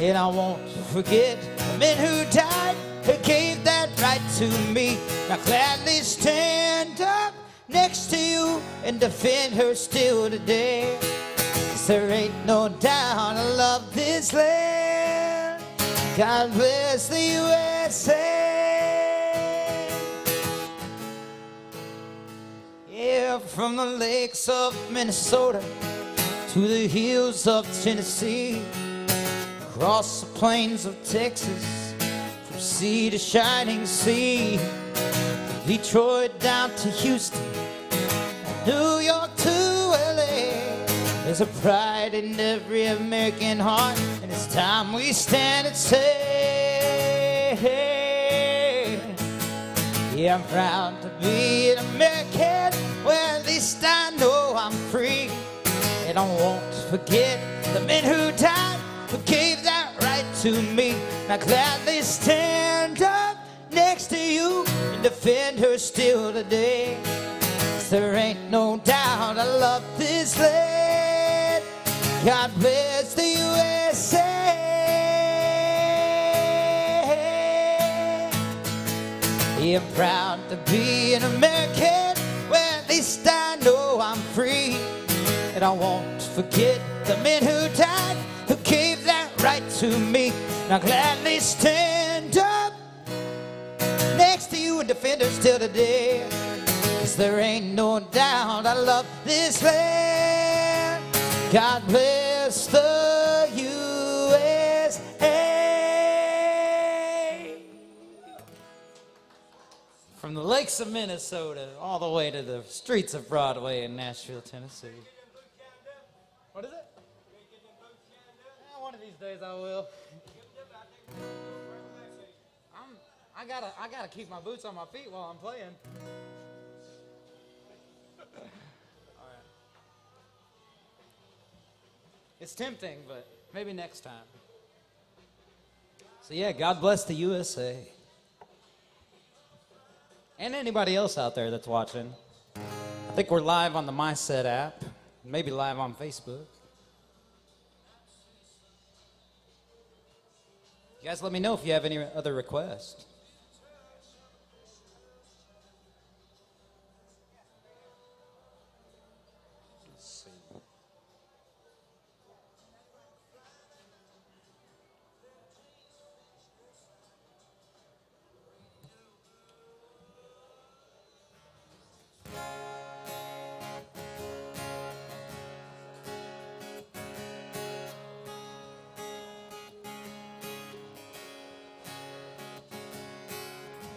And I won't forget the men who died, who gave that right to me. Now gladly stand up next to you and defend her still today. 'Cause there ain't no doubt I love this land. God bless the USA. Yeah, from the lakes of Minnesota to the hills of Tennessee, across the plains of Texas, from sea to shining sea, from Detroit down to Houston, New York to LA. There's a pride in every American heart, and it's time we stand and say, Yeah, I'm proud to be an American. Well, at least I know I'm free. And I won't forget the men who died, who gave that right to me. And I gladly stand up next to you and defend her still today. 'Cause there ain't no doubt I love this land. God bless the USA. Yeah, I'm proud to be an American. Well, at least I know I'm free. And I won't forget the men who died, who gave that right to me. And I'll gladly stand up next to you and defend her still today. 'Cause there ain't no doubt I love this land. God bless the USA. From the lakes of Minnesota all the way to the streets of Broadway in Nashville, Tennessee. What is it? One of these days I will. I gotta keep my boots on my feet while I'm playing. All right. It's tempting, but maybe next time. So yeah, God bless the USA. And anybody else out there that's watching. I think we're live on the MySet app. Maybe live on Facebook. You guys let me know if you have any other requests. Let's see.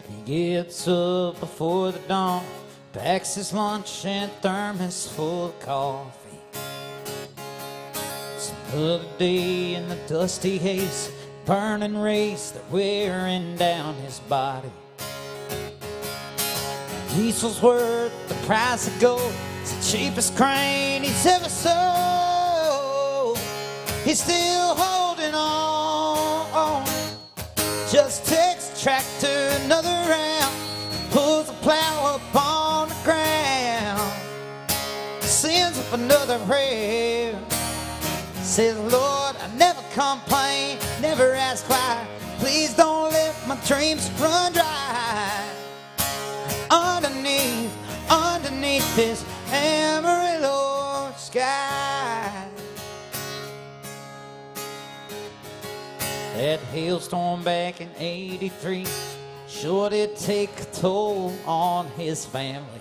He gets up before the dawn, packs his lunch and thermos full of coffee. It's another day in the dusty haze, burning rays that wearing down his body. Diesel's worth the price of gold. It's the cheapest crane he's ever sold. He's still holding on. Just takes the tractor another round, pulls the plow up on the ground, sends up another prayer. Says, Lord, I never complain, never ask why. Please don't let my dreams run dry. Underneath this Amarillo sky. That hailstorm back in '83 sure did take a toll on his family.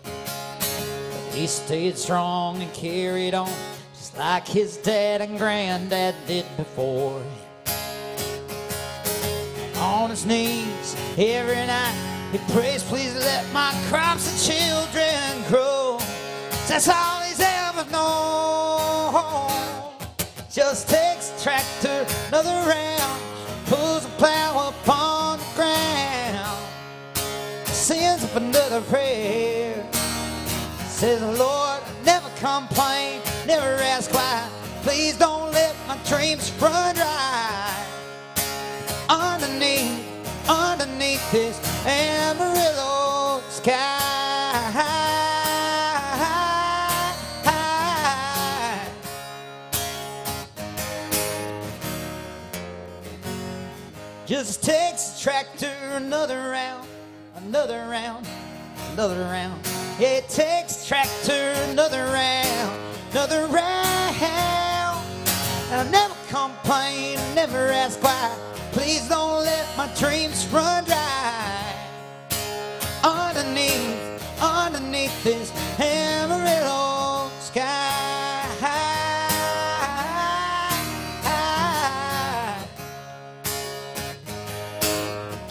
But he stayed strong and carried on, just like his dad and granddad did before him. On his knees every night he prays, please let my crops and children grow. That's all he's ever known. Just takes the tractor another round, pulls the plow up on the ground, sends up another prayer. Says, Lord, I never complain, never ask why. Please don't let my dreams run dry. Underneath this Amarillo sky. Just takes the tractor another round, another round, another round. Yeah, it takes the tractor another round, another round. And I never complain, never ask why. Please don't let my dreams run dry. Underneath this Amarillo sky.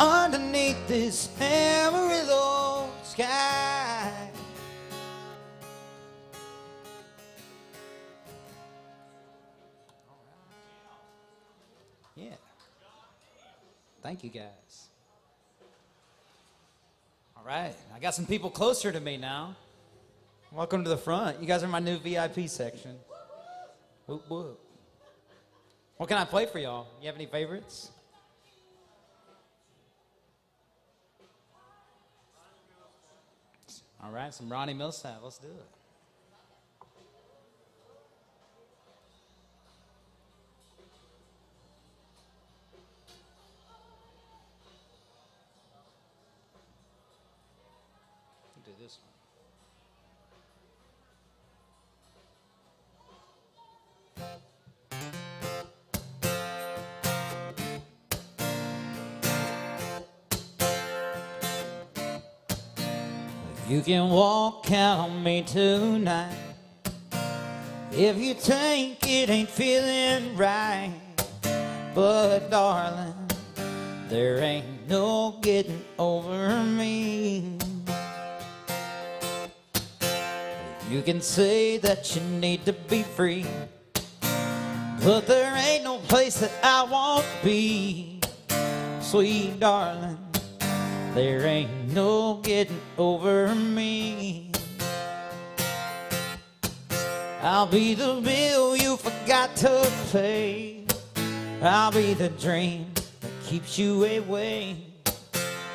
Underneath this Amarillo sky. Yeah. Thank you, guys. All right, I got some people closer to me now. Welcome to the front. You guys are my new VIP section. Whoop, whoop. What can I play for y'all? You have any favorites? All right, some Ronnie Millsap. Let's do it. Do this one. You can walk out on me tonight if you think it ain't feeling right. But darling, there ain't no getting over me. You can say that you need to be free, but there ain't no place that I won't be. Sweet darling, there ain't no getting over me. I'll be the bill you forgot to pay. I'll be the dream that keeps you away.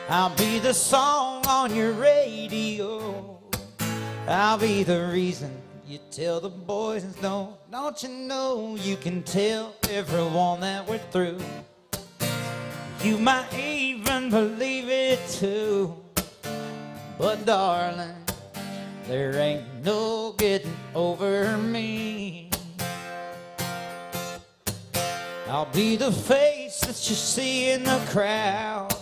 I'll be the song on your radio. I'll be the reason you tell the boys no. Don't you know you can tell everyone that we're through? You might even believe it too. But darling, there ain't no getting over me. I'll be the face that you see in the crowd.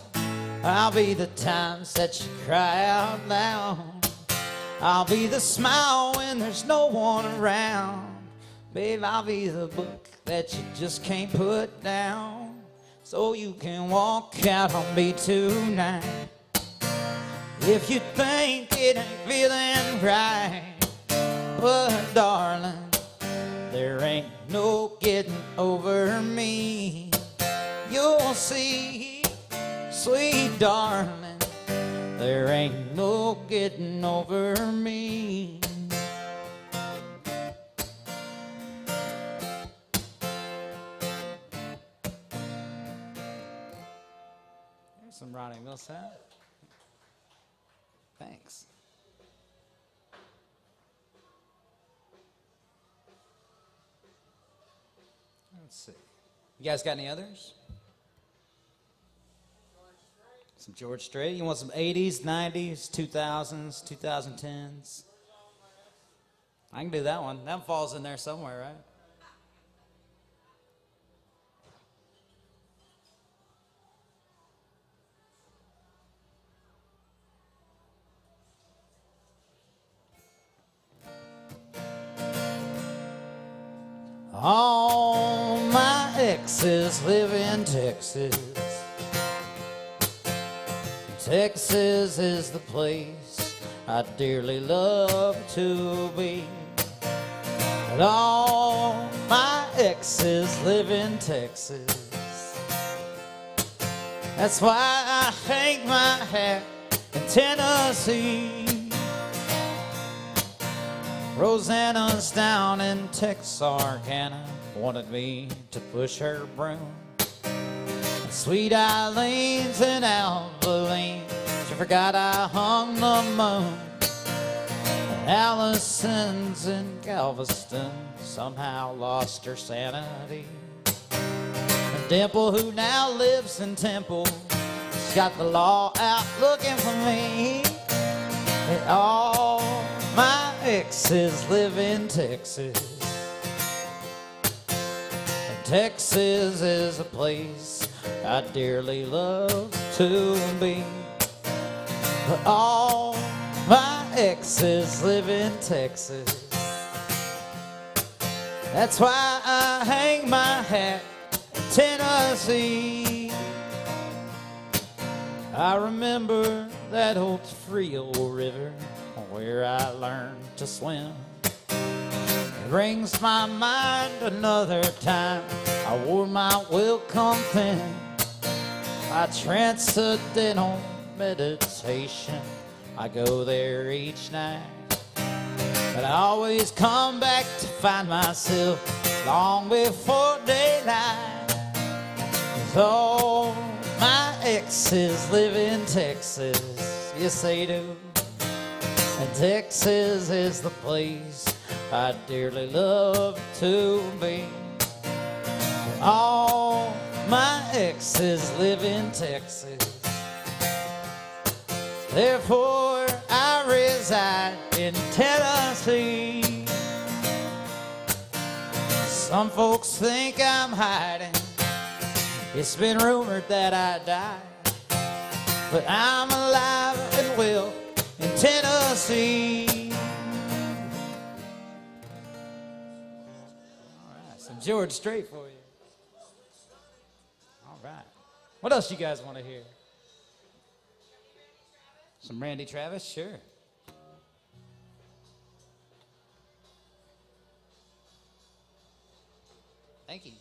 I'll be the times that you cry out loud. I'll be the smile when there's no one around. Babe, I'll be the book that you just can't put down. So you can walk out on me tonight if you think it ain't feeling right. But darling, there ain't no getting over me. You'll see, sweet darling, there ain't no getting over me. There's some Ronnie Millsap. Thanks. Let's see. You guys got any others? Some George Strait. You want some 80s, 90s, 2000s, 2010s? I can do that one. That falls in there somewhere, right? All my exes live in Texas. Texas is the place I dearly love to be. But all my exes live in Texas. That's why I hang my hat in Tennessee. Rosanna's down in Texarkana, wanted me to push her broom. Sweet Eileen's in Abilene, she forgot I hung the moon. And Allison's in Galveston, somehow lost her sanity. And Dimple, who now lives in Temple, she's got the law out looking for me. And all my exes live in Texas. And Texas is a place I dearly love to be. But all my exes live in Texas. That's why I hang my hat in Tennessee. I remember that old Frio River where I learned to swim. It brings my mind another time I wore my welcome thin. My transcendental meditation I go there each night, but I always come back to find myself long before daylight. 'Cause all my exes live in Texas, yes they do. And Texas is the place I dearly love to be. All my exes live in Texas, therefore I reside in Tennessee. Some folks think I'm hiding, it's been rumored that I died, but I'm alive and well in Tennessee. All right, some George Strait for you. All right. What else you guys want to hear? Some Randy Travis? Sure. Thank you.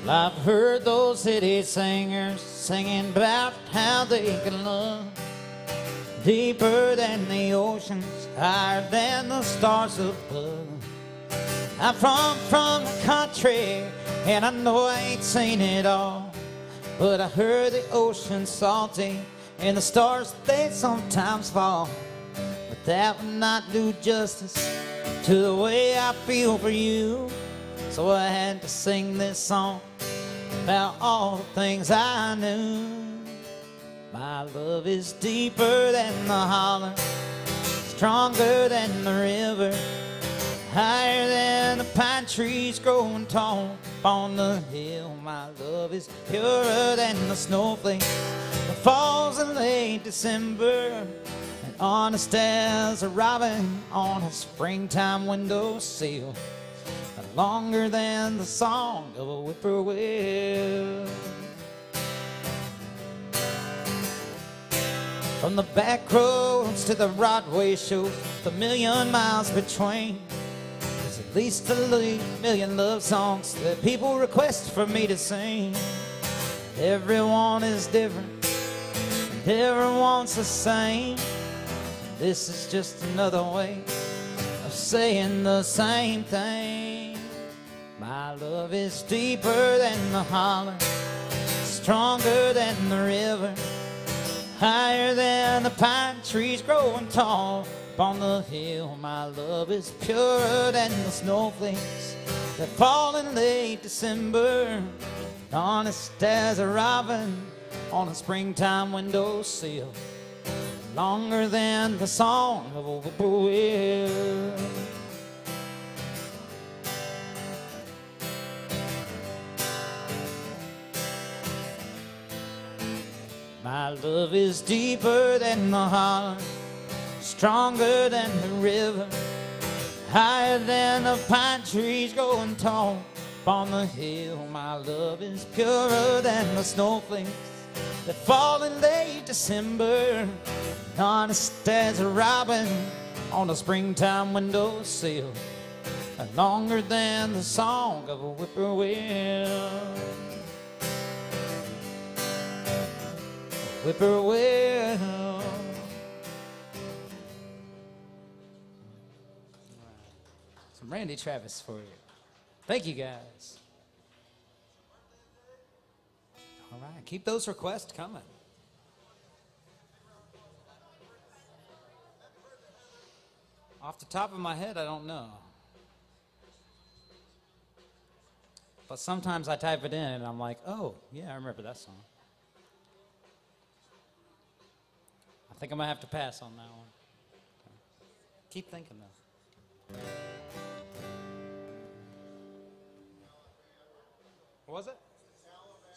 I've heard those city singers singing about how they can love deeper than the oceans, higher than the stars above. I'm from the country, and I know I ain't seen it all, but I heard the ocean's salty, and the stars, they sometimes fall. But that would not do justice to the way I feel for you, so I had to sing this song about all the things I knew. My love is deeper than the holler, stronger than the river, higher than the pine trees growing tall on the hill. My love is purer than the snowflake that falls in late December, and honest as a robin on a springtime windowsill, longer than the song of a whippoorwill. From the back roads to the Broadway shows, the million miles between, there's at least a million love songs that people request for me to sing. Everyone is different, and everyone's the same. This is just another way of saying the same thing. My love is deeper than the holler, stronger than the river, higher than the pine trees growing tall upon the hill. My love is purer than the snowflakes that fall in late December, honest as a robin on a springtime windowsill, longer than the song of a whippoorwill. My love is deeper than the holler, stronger than the river, higher than the pine trees growing tall upon the hill. My love is purer than the snowflakes that fall in late December, honest as a robin on a springtime windowsill, longer than the song of a whippoorwill. Whippoorwill. Some Randy Travis for you. Thank you, guys. All right, keep those requests coming. Off the top of my head, I don't know. But sometimes I type it in and I'm like, oh, yeah, I remember that song. I think I might have to pass on that one. Keep thinking, though. What was it?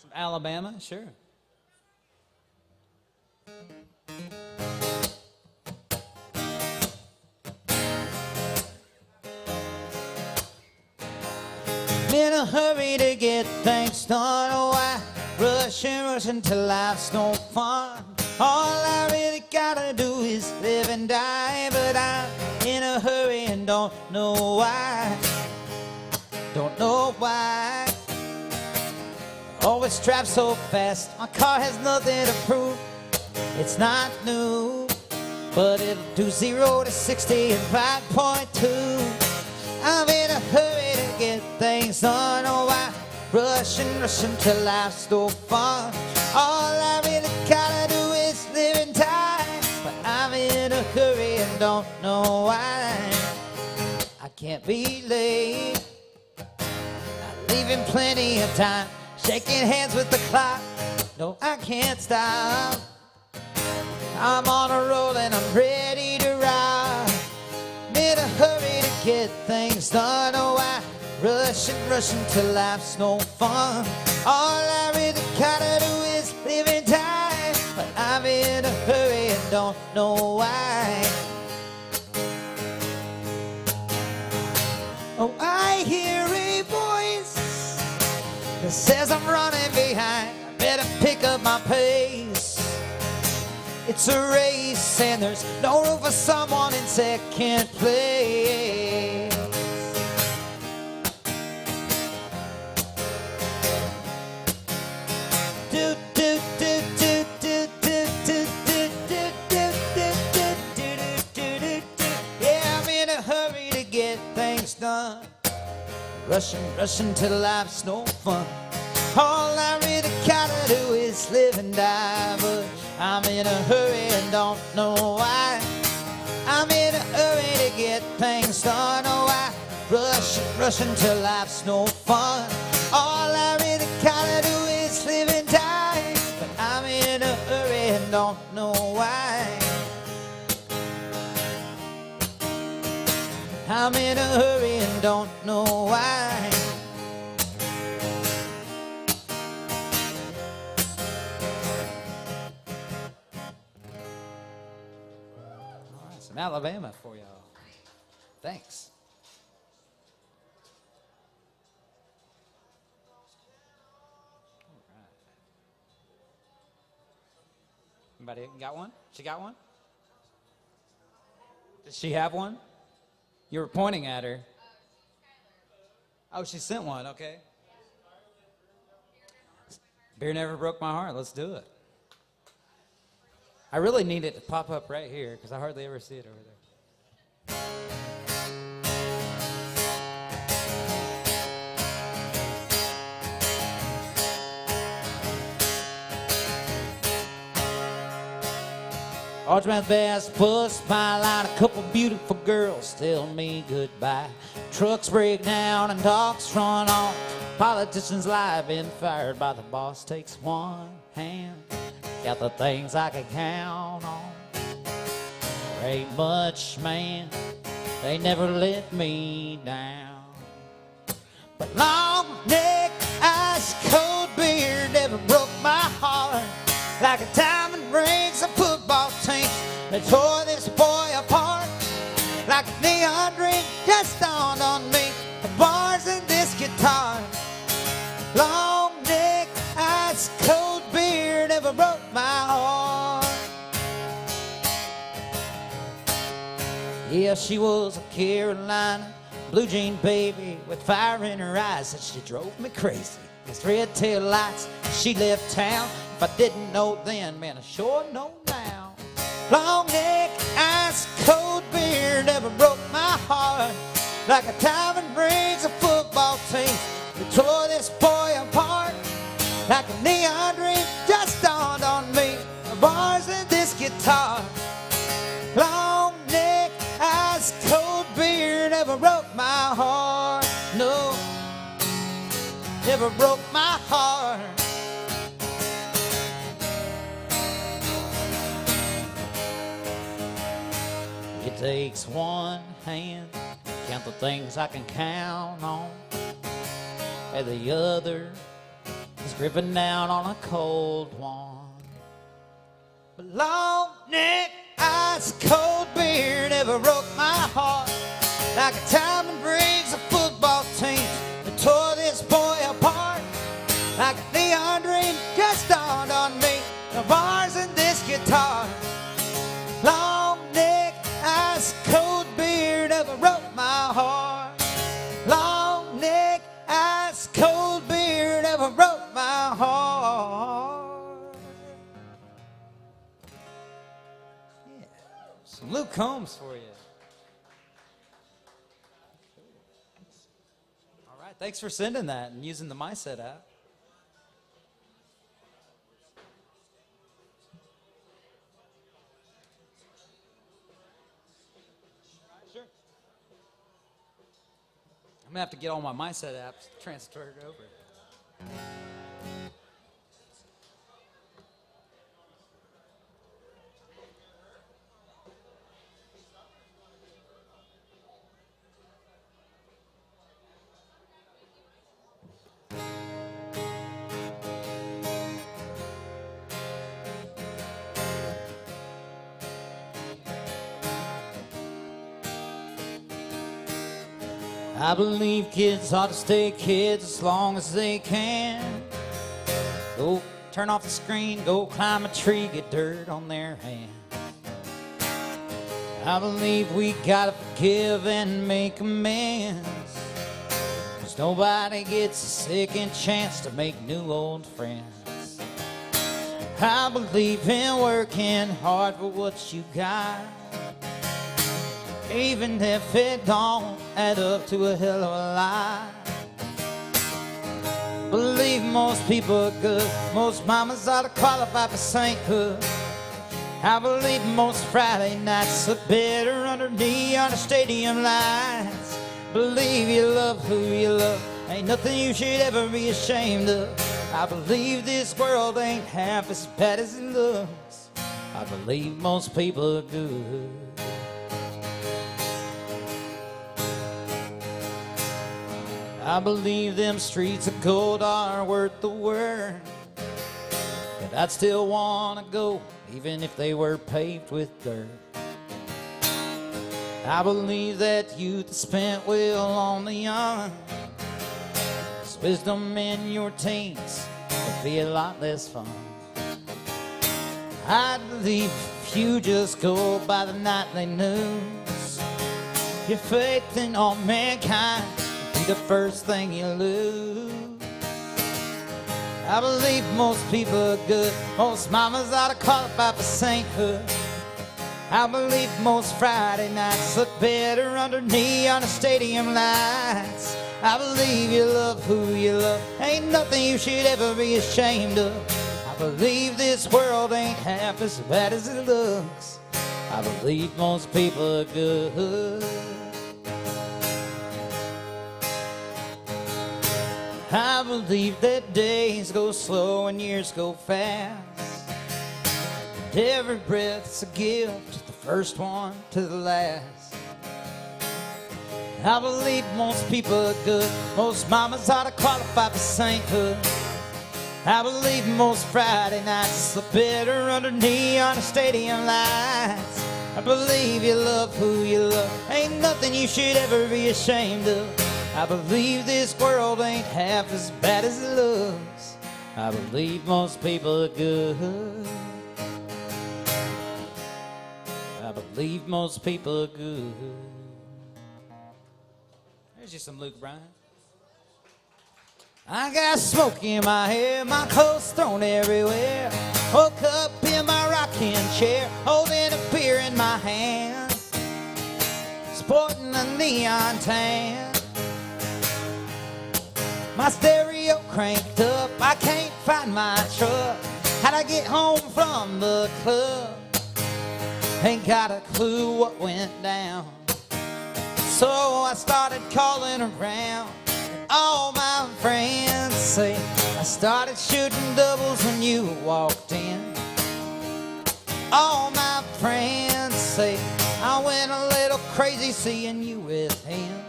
Some Alabama, sure. In a hurry to get things done, oh, I rush and rush until life's no fun. All I really gotta do is live and die, but I'm in a hurry and don't know why. Don't know why. Always drive so fast, my car has nothing to prove. It's not new, but it'll do 0 to 60 in 5.2. I'm in a hurry to get things done, oh, I rush and rush until life's no fun. All I really gotta do is live and die, but I'm in a hurry and don't know why. I can't be late, not leaving plenty of time, shaking hands with the clock. No, I can't stop. I'm on a roll and I'm ready to ride. I'm in a hurry to get things done, oh, I rush and rush until life's no fun. All I really gotta do is live and die, but I'm in a hurry and don't know why. Oh, I hear a voice that says I'm running behind. I better pick up my pace. It's a race and there's no room for someone in second place. Yeah, I'm in a hurry to get things done. Rushing till life's no fun. All I really gotta do is live and die, but I'm in a hurry and don't know why. I'm in a hurry to get things done, oh, I rush until life's no fun. All I really gotta do is live and die, but I'm in a hurry and don't know why. I'm in a hurry and don't know why. All right, some Alabama for y'all. Thanks. All right. Anybody got one? She got one? Does she have one? You were pointing at her. Oh, she sent one, okay. Beer never broke my heart. Let's do it. I really need it to pop up right here because I hardly ever see it over there. Archman's best bust by line, a couple beautiful girls tell me goodbye. Trucks break down and dogs run off. Politicians lie, been fired by the boss. Takes one hand, got the things I can count on. There ain't much, man, they never let me down. But long neck, ice cold beer never broke my heart. Like a diamond rings a football team that tore this boy apart. Like a neon dream just dawned on me, the bars in this guitar. Long neck, ice cold beer never broke my heart. Yeah, she was a Carolina blue jean baby with fire in her eyes, and she drove me crazy. These red tail lights, she left town. If I didn't know then, man, I sure know now. Long neck, ice cold beer never broke my heart. Like a diamond rings a football team that tore this boy apart. Like a neon dream just dawned on me, the bars in this guitar. Long neck, ice cold beer never broke my heart. No, never broke my heart. It takes one hand to count the things I can count on, and the other is gripping down on a cold one. But long neck, ice cold beer never broke my heart like a time that brings a football team that tore this boy apart. Like a neon dream just dawned on me, the bars and this guitar. Long neck, ice cold beer never broke my heart. Long neck, ice cold beer never broke my heart. Yeah, some Luke Combs for you. All right, thanks for sending that and using the MySet app. I'm gonna have to get all my MySet apps transferred over. I believe kids ought to stay kids as long as they can. Go turn off the screen, go climb a tree, get dirt on their hands. I believe we gotta forgive and make amends, 'cause nobody gets a second chance to make new old friends. I believe in working hard for what you got, even if it don't add up to a hell of a lot. Believe most people are good, most mamas ought to qualify for sainthood. I believe most Friday nights look better under neon stadium lights. Believe you love who you love, ain't nothing you should ever be ashamed of. I believe this world ain't half as bad as it looks. I believe most people are good. I believe them streets of gold are worth the word, but I'd still want to go even if they were paved with dirt. I believe that youth is spent well on the young, 'cause wisdom in your teens would be a lot less fun. I believe if you just go by the nightly news, your faith in all mankind the first thing you lose. I believe most people are good, most mamas ought to qualify for sainthood. I believe most Friday nights look better under neon stadium lights. I believe you love who you love, ain't nothing you should ever be ashamed of. I believe this world ain't half as bad as it looks. I believe most people are good. I believe that days go slow and years go fast, and every breath's a gift, the first one to the last. I believe most people are good, most mamas ought to qualify for sainthood. I believe most Friday nights look better under neon stadium lights. I believe you love who you love, ain't nothing you should ever be ashamed of. I believe this world ain't half as bad as it looks. I believe most people are good. I believe most people are good. There's just some Luke Bryan. I got smoke in my hair, my clothes thrown everywhere. Woke up in my rocking chair, holding a beer in my hand, sporting a neon tan. My stereo cranked up, I can't find my truck. How'd I get home from the club? Ain't got a clue what went down. So I started calling around, and all my friends say I started shooting doubles when you walked in. All my friends say I went a little crazy seeing you with him.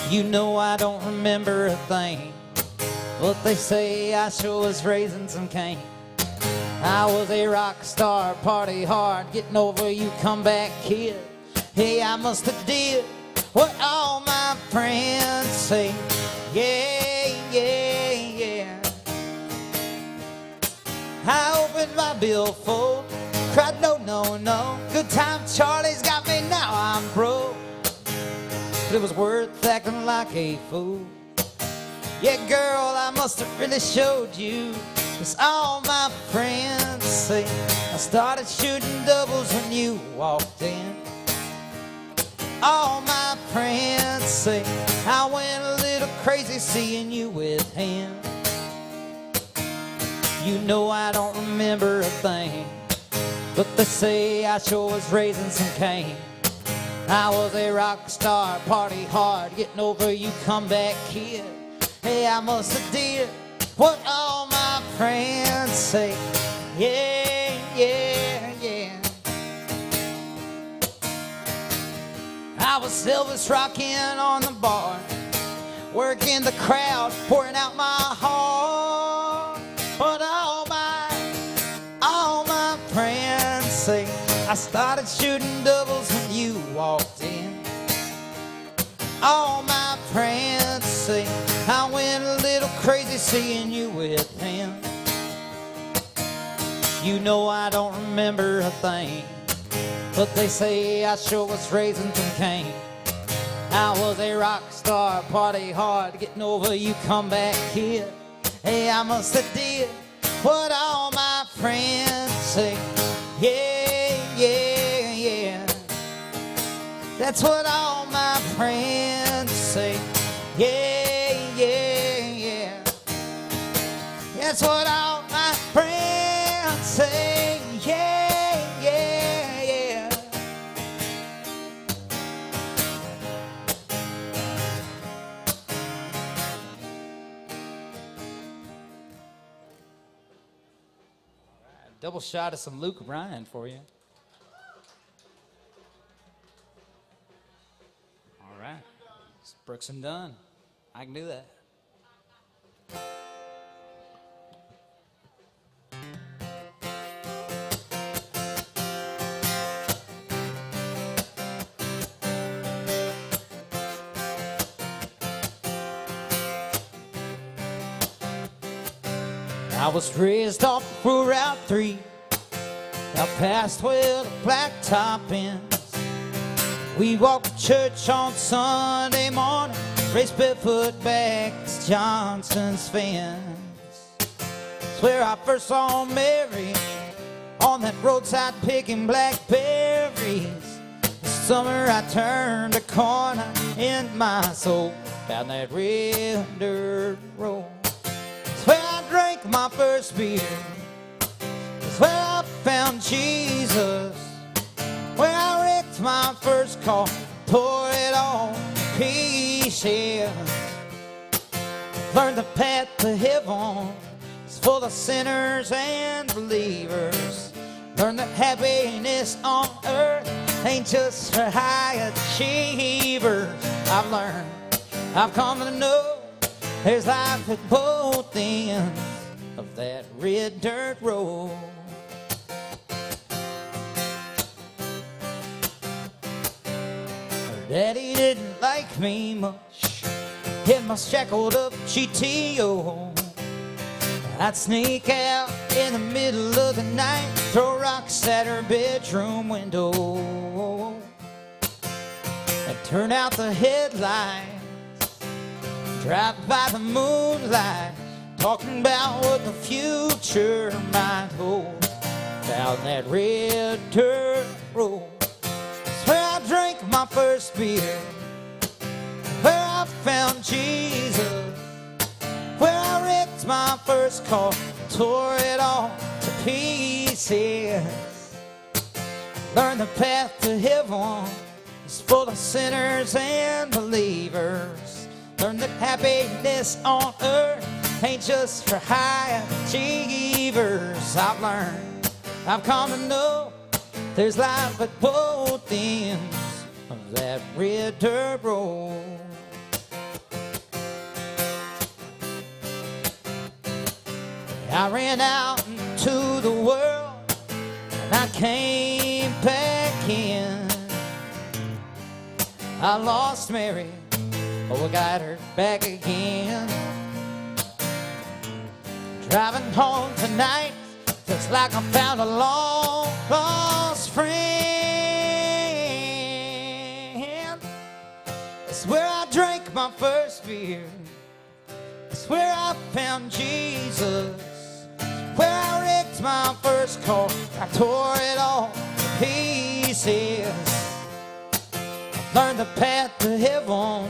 You know I don't remember a thing, But they say I sure was raising some cane. I was a rock star, party hard, getting over you comeback kid. Hey, I must have did what all my friends say. Yeah, yeah, yeah. I opened my billfold, cried no, no, no. Good time Charlie's got me, now I'm broke. But it was worth acting like a fool. Yeah, girl, I must have really showed you, 'cause all my friends say I started shooting doubles when you walked in. All my friends say I went a little crazy seeing you with him. You know I don't remember a thing, but they say I sure was raising some cane. I was a rock star, party hard, getting over you comeback kid. Hey, I must have did what all my friends say. Yeah, yeah, yeah. I was Elvis rocking on the bar, working the crowd, pouring out my heart. But all my friends say I started shooting doubles when you walked in. All my friends say I went a little crazy seeing you with him. You know I don't remember a thing, but they say I sure was raising some cane. I was a rock star, party hard, getting over you comeback kid. Hey, I must have did what all my friends say. Yeah, yeah, yeah. That's what all my friends say. Yeah, yeah, yeah. That's what all my friends say. Yeah, yeah, yeah. Double shot of some Luke Bryan for you. All right. It's Brooks and Dunn. I can do that. I was raised off of Route 3, out past where the blacktop ends. We walked to church on Sunday morning, raced barefoot back to Johnson's fence. It's where I first saw Mary, on that roadside picking blackberries. This summer I turned a corner in my soul, down that red dirt road. Where I drank my first beer, it's where I found Jesus. Where I wrecked my first car, tore it all to pieces. Learned the path to heaven is full of sinners and believers. Learned that happiness on earth ain't just for high achievers. I've learned, I've come to know, there's life at both ends of that red dirt road. Her daddy didn't like me much, in my shackled up GTO. I'd sneak out in the middle of the night, throw rocks at her bedroom window. I'd turn out the headlights, drive by the moonlight, talking about what the future might hold. Down that red dirt road, it's where I drank my first beer, where I found Jesus, where I wrecked my first car, tore it all to pieces. Learned the path to heaven is full of sinners and believers. Learn that happiness on earth ain't just for high achievers. I've learned, I've come to know, there's life at both ends of that red dirt road. I ran out into the world and I came back in. I lost Mary, oh, I got her back again. Driving home tonight, just like I found a long lost friend. It's where I drank my first beer. It's where I found Jesus. It's where I wrecked my first car. I tore it all to pieces. I've learned the path to heaven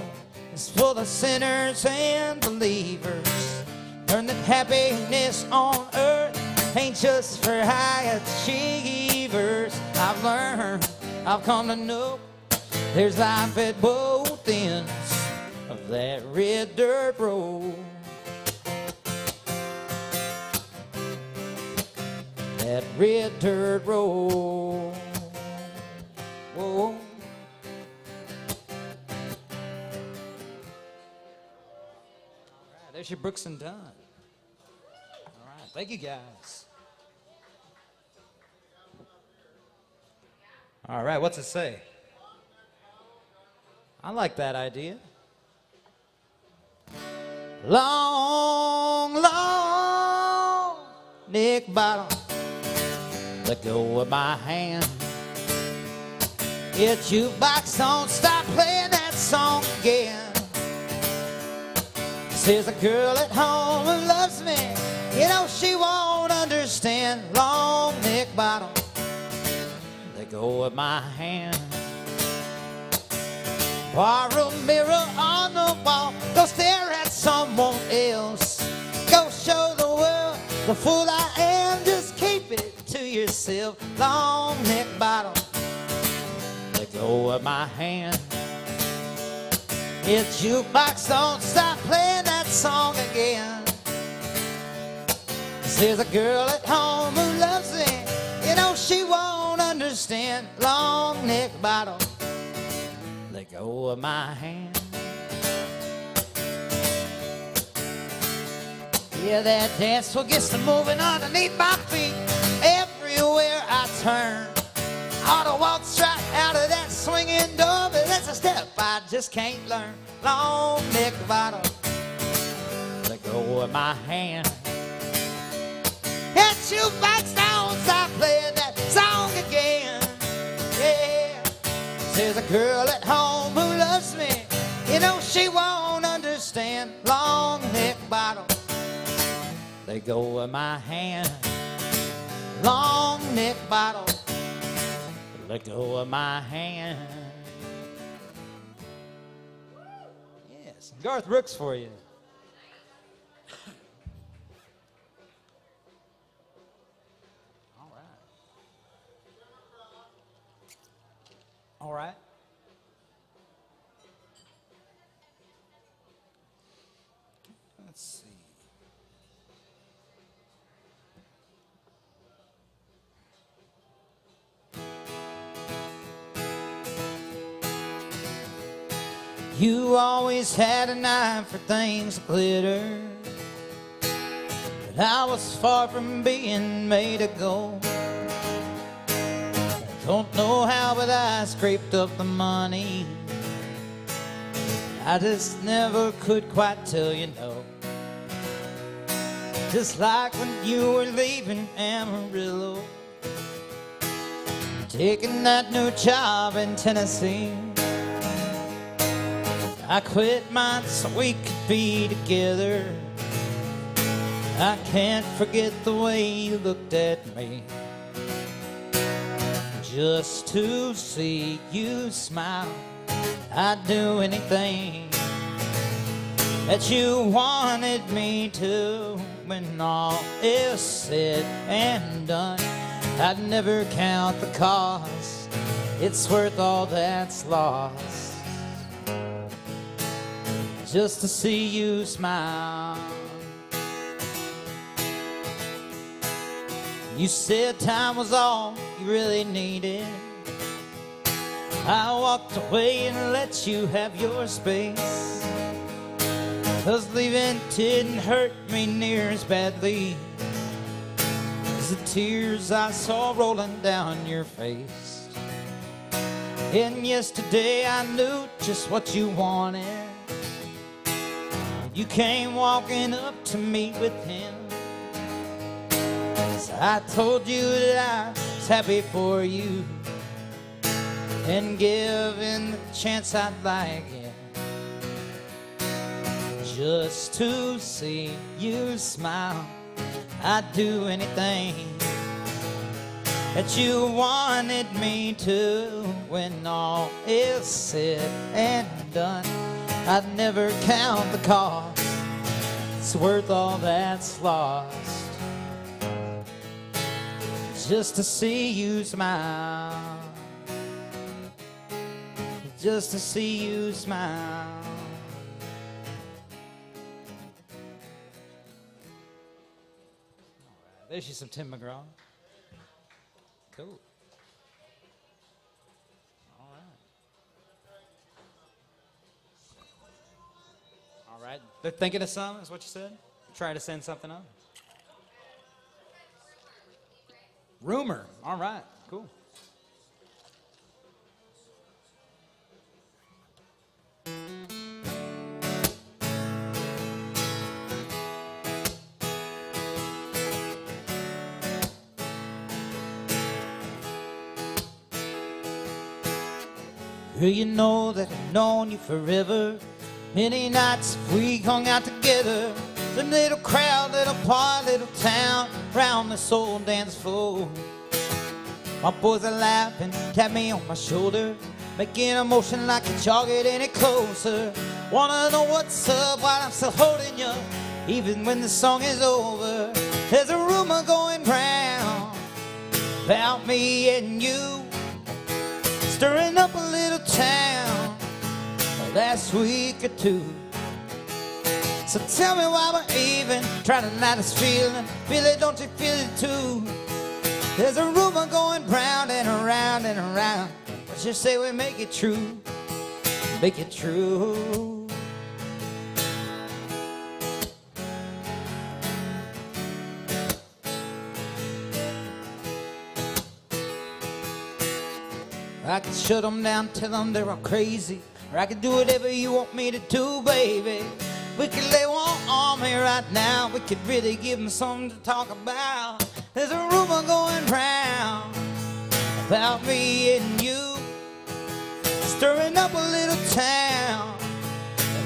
is full of sinners and believers. Learned that happiness on earth ain't just for high achievers. I've learned, I've come to know, there's life at both ends of that red dirt road. That red dirt road. Whoa. There's your Brooks and Dunn. All right, thank you guys. All right, what's it say? I like that idea. Long, long neck bottom, let go of my hand. If jukebox don't stop playing that song again. There's a girl at home who loves me, you know she won't understand. Long neck bottom, let go of my hand. Borrow a mirror on the wall, go stare at someone else. Go show the world the fool I am, just keep it to yourself. Long neck bottom, let go of my hand. If jukebox don't stop playing that song again. There's a girl at home who loves me, you know she won't understand. Long neck bottom, let go of my hand. Yeah, that dance will get to moving underneath my feet. Everywhere I turn, I ought to walk straight out of that swinging door, but that's a step I just can't learn. Long neck bottom, let go of my hand. And jukebox don't stop playing that song again. Yeah, there's a girl at home who loves me, you know she won't understand. Long neck bottom, let go of my hand. Long neck bottom, let go of my hand. Yes, Garth Brooks for you. All right. All right. Let's see. You always had an eye for things that glitter, but I was far from being made of gold. I don't know how, but I scraped up the money. I just never could quite tell you no. Just like when you were leaving Amarillo, taking that new job in Tennessee. I quit mine so we could be together. I can't forget the way you looked at me. Just to see you smile, I'd do anything that you wanted me to. When all is said and done, I'd never count the cost. It's worth all that's lost just to see you smile. You said time was all you really needed. I walked away and let you have your space, 'cause leaving didn't hurt me near as badly was the tears I saw rolling down your face. And yesterday I knew just what you wanted. You came walking up to me with him. So I told you that I was happy for you, and given the chance I'd like it, just to see you smile. I'd do anything that you wanted me to. When all is said and done, I'd never count the cost. It's worth all that's lost, just to see you smile, just to see you smile. There's you some Tim McGraw. Cool. All right. All right. They're thinking of something, is what you said? Trying to send something up? Rumor. All right. Cool. Girl, you know that I've known you forever. Many nights we hung out together. Some little crowd, little party, little town, round this old dance floor. My boys are laughing, tap me on my shoulder, making a motion like you jog it any closer. Wanna know what's up while I'm still holding you, even when the song is over. There's a rumor going round about me and you, stirring up a little town last week or two. So tell me why we're even trying to night this feeling. Feel it, don't you feel it too? There's a rumor going round and around and around. Let's just say we make it true, make it true. I can shut them down, tell them they're all crazy, or I can do whatever you want me to do, baby. We could lay one on me right now. We could really give them something to talk about. There's a rumor going round about me and you, stirring up a little town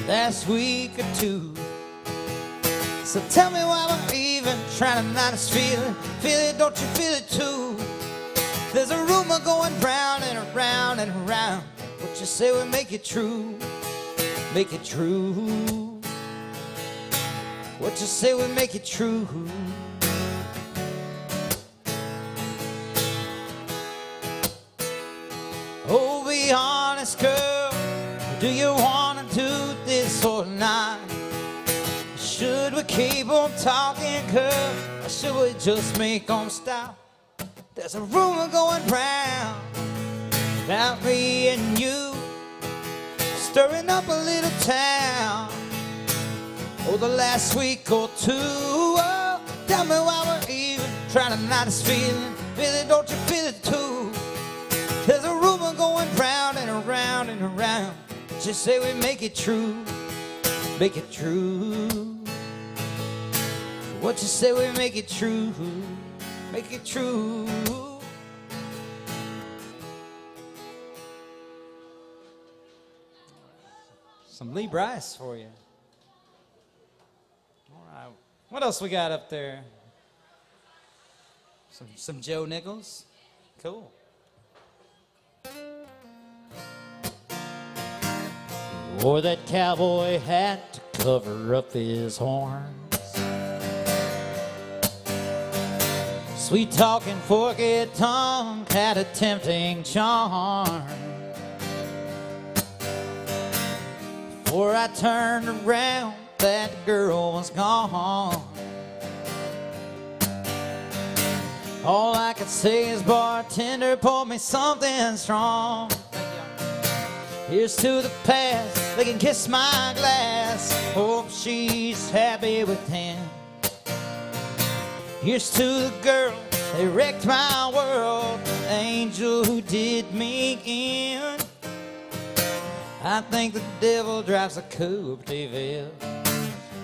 last week or two. So tell me why we're even trying to night this feeling. Feel it, don't you feel it too? There's a rumor going round and around and around. What you say we make it true, make it true. What you say we make it true. Oh, be honest, girl, do you wanna do this or not? Should we keep on talking, girl, or should we just make them stop? There's a rumor going round about me and you, stirring up a little town. Oh, the last week or two. Oh, tell me why we're even trying to night this feeling. Feel it, don't you feel it too? There's a rumor going round and around and around. Just say we make it true, make it true. What you say we make it true, make it true. Some Lee Brice for you. All right. What else we got up there? Some Joe Nichols. Cool. He wore that cowboy hat to cover up his horns. Sweet talking, forky tongue had a tempting charm. Before I turned around, that girl was gone. All I could say is, bartender, pour me something strong. Here's to the past, they can kiss my glass. Hope she's happy with him. Here's to the girl they wrecked my world. The angel who did me in. I think the devil drives a Coupe de Ville.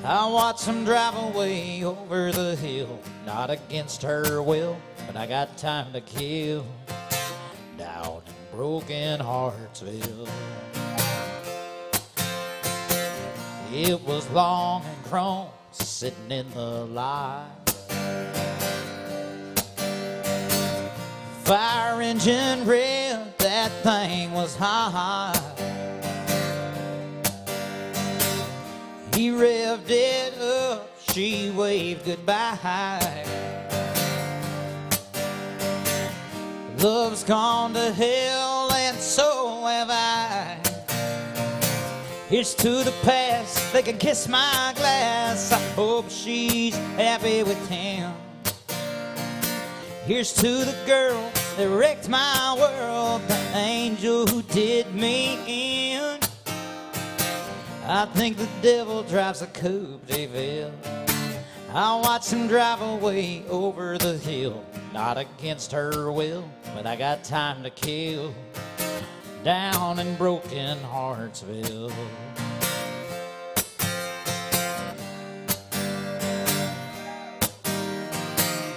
I watch him drive away over the hill, not against her will, but I got time to kill down in broken Heartsville. It was long and chrome, sitting in the light. Fire engine rev, that thing was high. He revved it up, she waved goodbye. Love's gone to hell and so have I. Here's to the past, they can kiss my glass. I hope she's happy with him. Here's to the girl that wrecked my world, the angel who did me in. I think the devil drives a Coupe de Ville. I watch him drive away over the hill, not against her will, but I got time to kill down in broken Heartsville.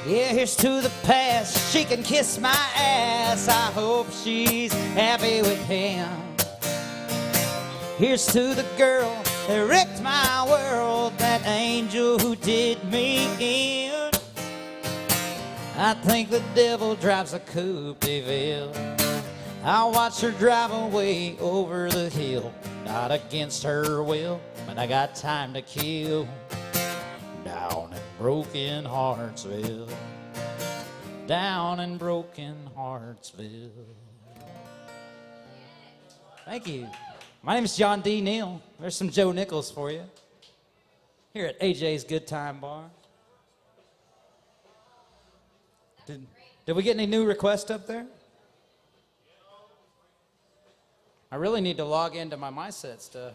Yeah, here's to the past, she can kiss my ass. I hope she's happy with him. Here's to the girl that wrecked my world, that angel who did me in. I think the devil drives a Coupe de Ville. I watch her drive away over the hill, not against her will, but I got time to kill down in broken Heartsville. Down in broken Heartsville. Thank you. My name is John D. Neal. There's some Joe Nichols for you here at AJ's Good Time Bar. Did we get any new requests up there? I really need to log into my MySet stuff.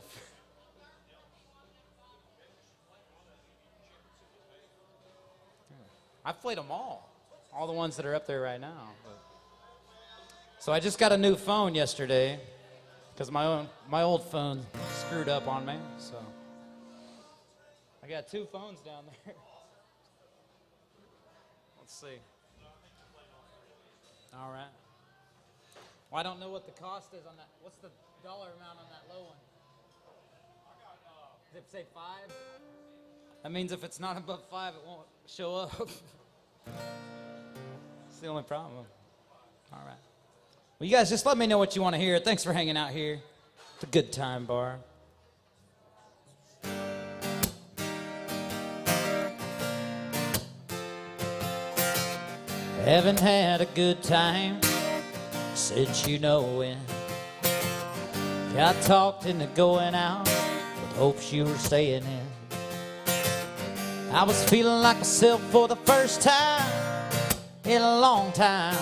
I've played them all the ones that are up there right now. So I just got a new phone yesterday, because my old phone screwed up on me, so I got two phones down there. Let's see. All right. Well, I don't know what the cost is on that. What's the dollar amount on that low one? Does it say 5? That means if it's not above 5, it won't show up. That's the only problem. All right. Well, you guys just let me know what you want to hear. Thanks for hanging out here. It's a Good Time Bar. Haven't had a good time since you know when. Got talked into going out with hopes you were staying in. I was feeling like myself for the first time in a long time,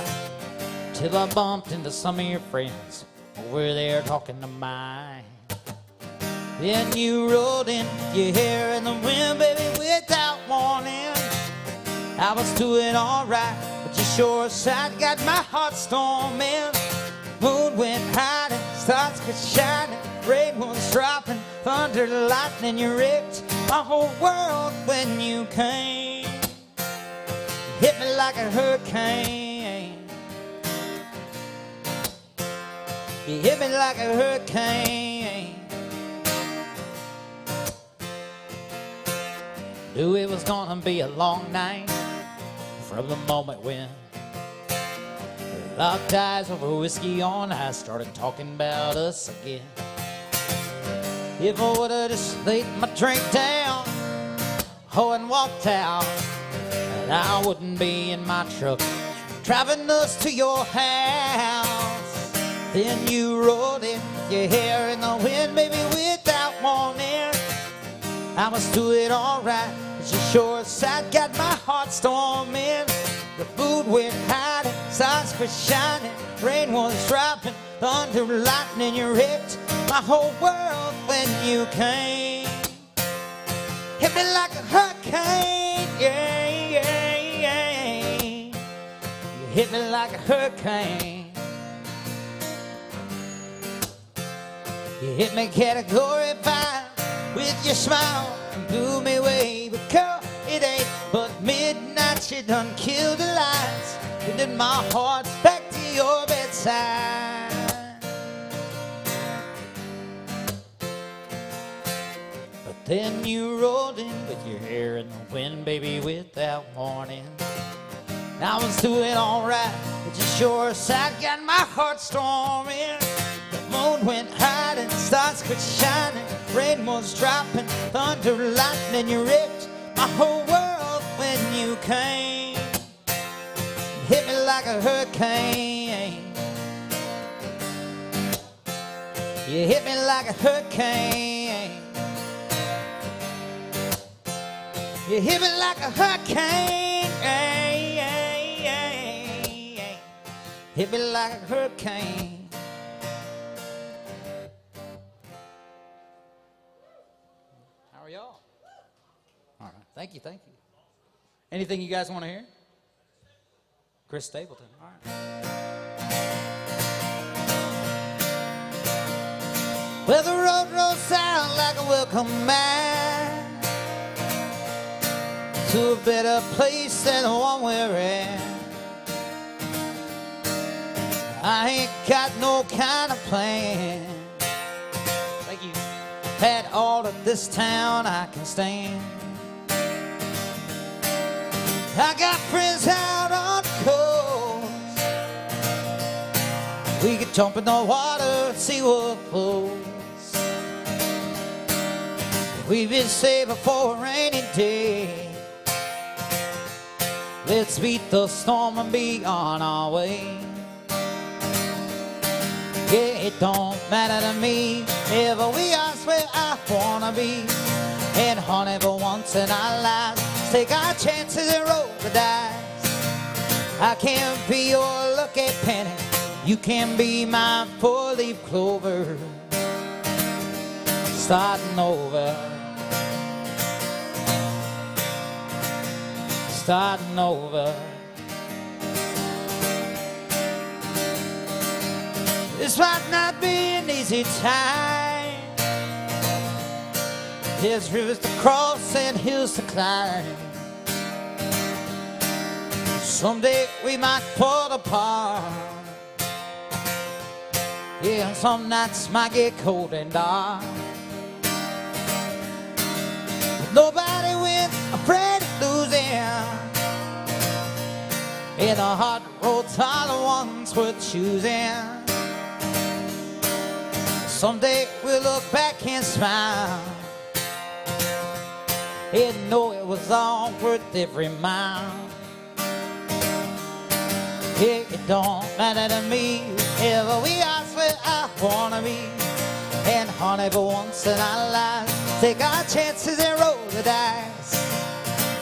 till I bumped into some of your friends over there talking to mine. Then you rolled in your hair in the wind, baby, without warning. I was doing all right, but your short side got my heart storming. Moon went hiding, stars were shining, rain was dropping, thunder, lightning, you wrecked my whole world when you came. Hit me like a hurricane. You hit me like a hurricane. Knew it was gonna be a long night from the moment when we locked eyes over whiskey on ice, started talking about us again. If I would've just laid my drink down, and walked out, and I wouldn't be in my truck driving us to your house. Then you rolled in your hair in the wind, baby, without warning. I was doing alright, but your short side got my heart storming. The food went hiding, stars were shining, rain was dropping, thunder, lightning, you wrecked my whole world when you came. Hit me like a hurricane, yeah, yeah, yeah. hit me like a hurricane. You hit me category 5 with your smile and blew me away. But girl, it ain't but midnight, you done killed the lights. You did my heart back to your bedside. But then you rolled in with your hair in the wind, baby, without warning. I was doing alright, but your sure side got my heart storming. The moon went high and stars quit shining. Rain was dropping, thunder, lightning. You ripped my whole world when you came. Hit me like a hurricane. You hit me like a hurricane. You hit me like a hurricane. Hit me like a hurricane. How are y'all? All right. Thank you. Thank you. Anything you guys want to hear? Chris Stapleton. All right. Well, the road rolls sound like a welcome mat to a better place than the one we're in. I ain't got no kind of plan. Thank you. Had all of this town I can stand. I got friends out on the coast. We could jump in the water and see what flows. We've been saving for a rainy day. Let's beat the storm and be on our way. Yeah, it don't matter to me. Ever we are where I wanna be. And honey, for once in our lives, take our chances and roll the dice. I can be your lucky penny. You can be my four-leaf clover. Starting over. Starting over. This might not be an easy time. There's rivers to cross and hills to climb. Someday we might fall apart. Yeah, some nights might get cold and dark. But nobody wins afraid of losing. And the hard roads are the ones worth choosing. Someday we'll look back and smile and know it was all worth every mile. Yeah, it don't matter to me. Ever we are where I wanna be. And honey, for once in our lives, take our chances and roll the dice.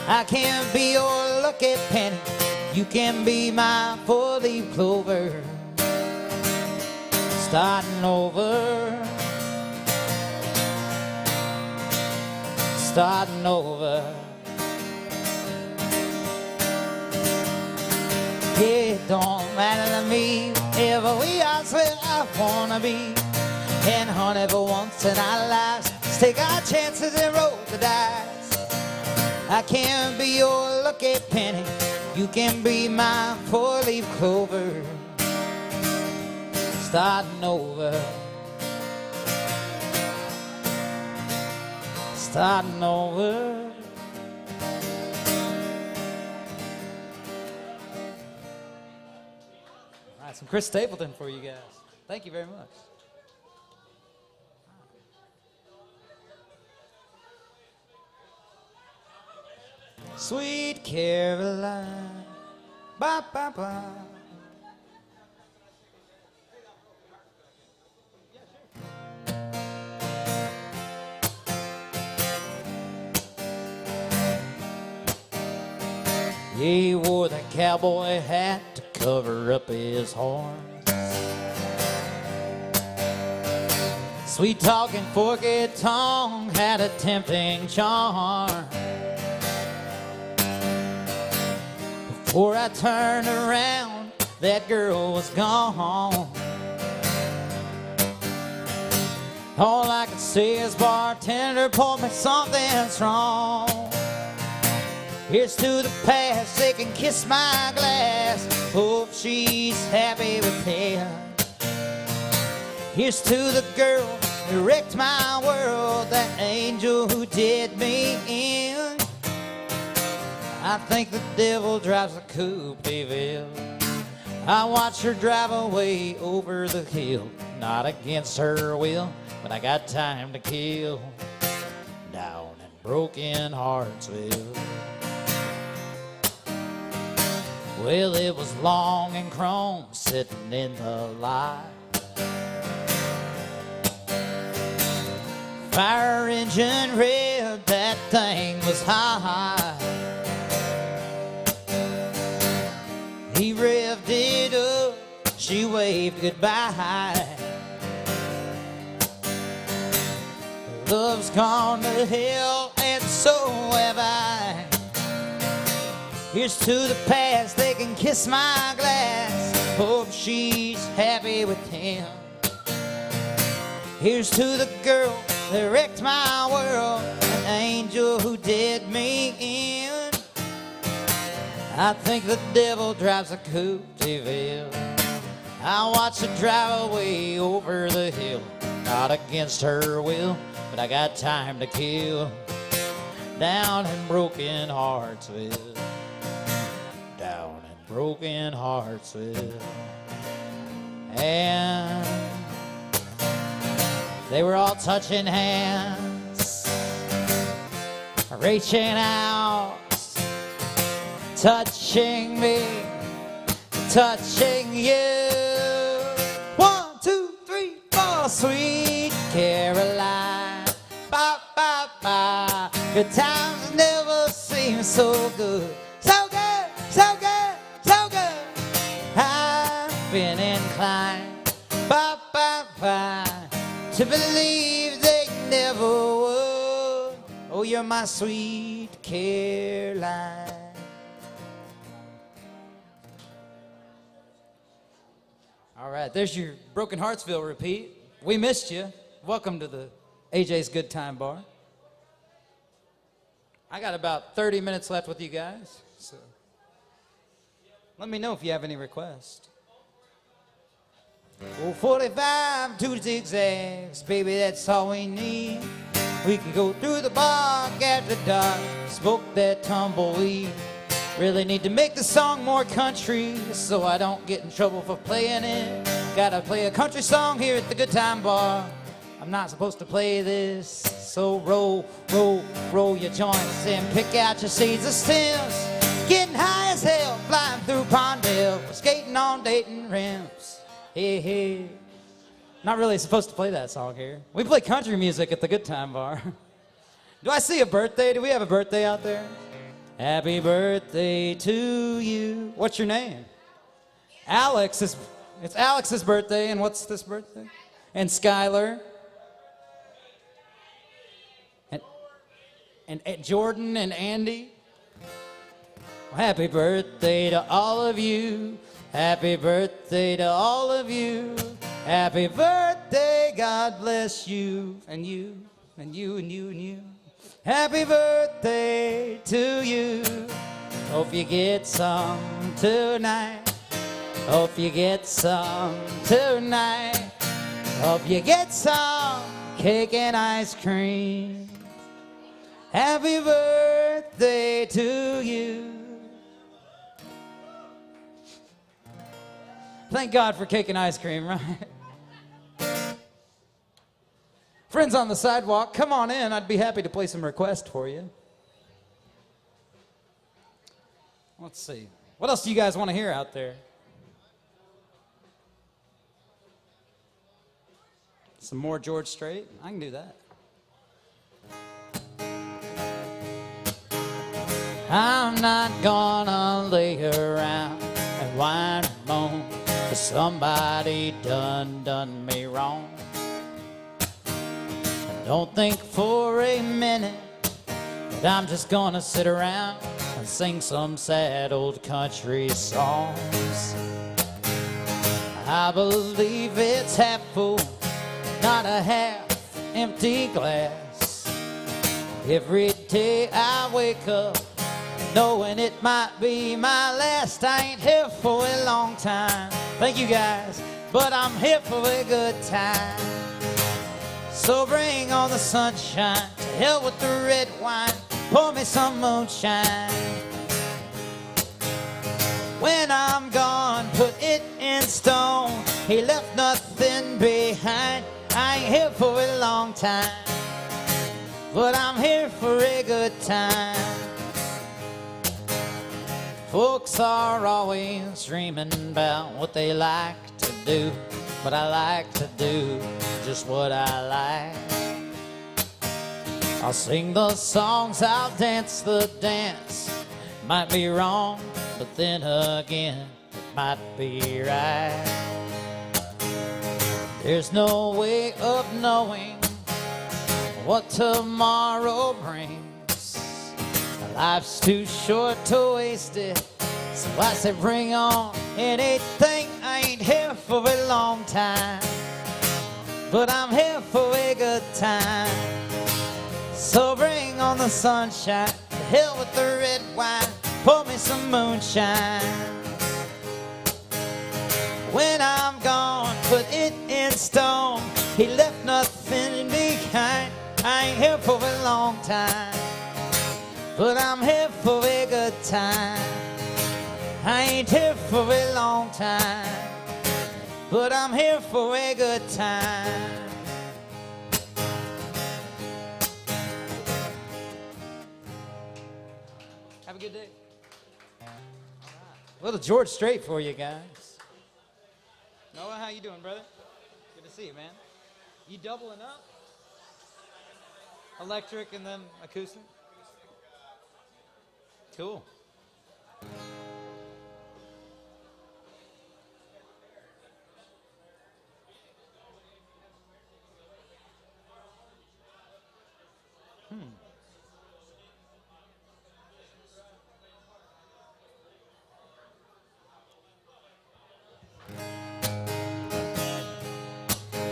I can be your lucky penny. You can be my four-leaf clover. Starting over. Starting over. Yeah, it don't matter to me. Ever we are where I wanna be. And honey, for once in our lives, let's take our chances and roll the dice. I can be your lucky penny. You can be my four-leaf clover. Starting over. Starting over. All right, some Chris Stapleton for you guys. Thank you very much. Sweet Caroline, ba ba ba. He wore the cowboy hat to cover up his horns. Sweet talking forky tongue had a tempting charm. Before I turned around, that girl was gone. All I could see is bartender poured me something strong. Here's to the past, they can kiss my glass. Hope she's happy with him. Here's to the girl who wrecked my world, that angel who did me in. I think the devil drives a coupe de ville. I watch her drive away over the hill, not against her will, but I got time to kill down in broken Heartsville. Well, it was long and chrome sitting in the light. Fire engine red, that thing was high. He revved it up, she waved goodbye. Love's gone to hell, and so have I. Here's to the past, they can kiss my glass. Hope she's happy with him. Here's to the girl that wrecked my world, an angel who did me in. I think the devil drives a coupe de ville. I watch her drive away over the hill, not against her will, but I got time to kill down in broken Heartsville. Down in broken Heartsville. And they were all touching hands, reaching out, touching me, touching you. 1, 2, 3, 4, sweet Caroline. Ba, ba, ba. Good times never seem so good. So good, so good, so good. I've been inclined, ba, ba, ba, to believe they never would. Oh, you're my sweet Caroline. All right, there's your Broken Heartsville repeat. We missed you. Welcome to the AJ's Good Time Bar. I got about 30 minutes left with you guys, so let me know if you have any requests. Oh, 45 to the zigzags, baby, that's all we need. We can go through the park after dark, smoke that tumbleweed. Really need to make the song more country so I don't get in trouble for playing it. Gotta play a country song here at the Good Time Bar. I'm not supposed to play this, so roll, roll, roll your joints and pick out your seeds of stems. Getting high as hell, flying through Pondale, skating on Dayton rims. Hey, hey. Not really supposed to play that song here. We play country music at the Good Time Bar. Do I see a birthday? Do we have a birthday out there? Happy birthday to you. What's your name? Alex. It's Alex's birthday, and what's this birthday? And Skylar. And Jordan and Andy. Well, happy birthday to all of you. Happy birthday to all of you. Happy birthday, God bless you. And you, and you, and you, and you. Happy birthday to you. Hope you get some tonight. Hope you get some tonight. Hope you get some cake and ice cream. Happy birthday to you. Thank God for cake and ice cream, right? Friends on the sidewalk, come on in. I'd be happy to play some requests for you. Let's see. What else do you guys want to hear out there? Some more George Strait? I can do that. I'm not gonna lay around and whine and moan, 'cause somebody done me wrong. Don't think for a minute that I'm just gonna sit around and sing some sad old country songs. I believe it's half full, not a half empty glass. Every day I wake up knowing it might be my last. I ain't here for a long time, thank you guys, but I'm here for a good time. So bring on the sunshine, to hell with the red wine, pour me some moonshine. When I'm gone, put it in stone, he left nothing behind. I ain't here for a long time, but I'm here for a good time. Folks are always dreaming about what they like to do, but I like to do just what I like. I'll sing the songs, I'll dance the dance. Might be wrong, but then again, it might be right. There's no way of knowing what tomorrow brings. Life's too short to waste it, so I say bring on anything. I ain't here for a long time, but I'm here for a good time. So bring on the sunshine, to hell with the red wine, pour me some moonshine. When I'm gone, put it in stone, he left nothing behind. I ain't here for a long time, but I'm here for a good time. I ain't here for a long time, but I'm here for a good time. Have a good day. All right. A little George Strait for you guys. Noah, how you doing, brother? Good to see you, man. You doubling up? Electric and then acoustic? Cool.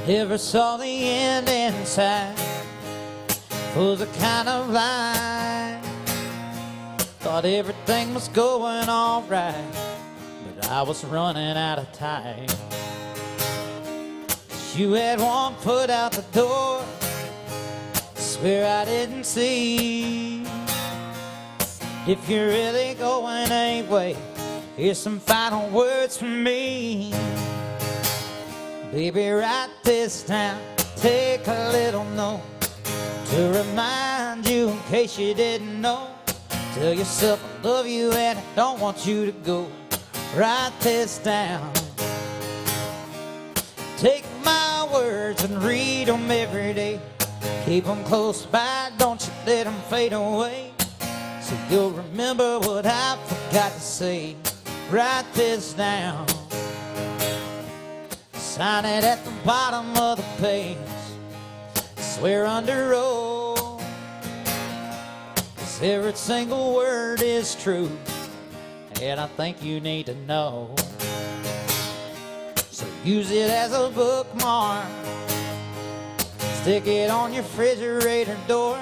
Never saw the end in sight for the kind of life. Thought everything was going all right, but I was running out of time. You had one foot out the door, swear I didn't see. If you're really going anyway, here's some final words from me. Baby, write this down, take a little note to remind you in case you didn't know. Tell yourself I love you and I don't want you to go. Write this down. Take my words and read them every day. Keep them close by, don't you let them fade away. So you'll remember what I forgot to say. Write this down. Sign it at the bottom of the page. Swear under oath, 'cause every single word is true, and I think you need to know. So use it as a bookmark, stick it on your refrigerator door,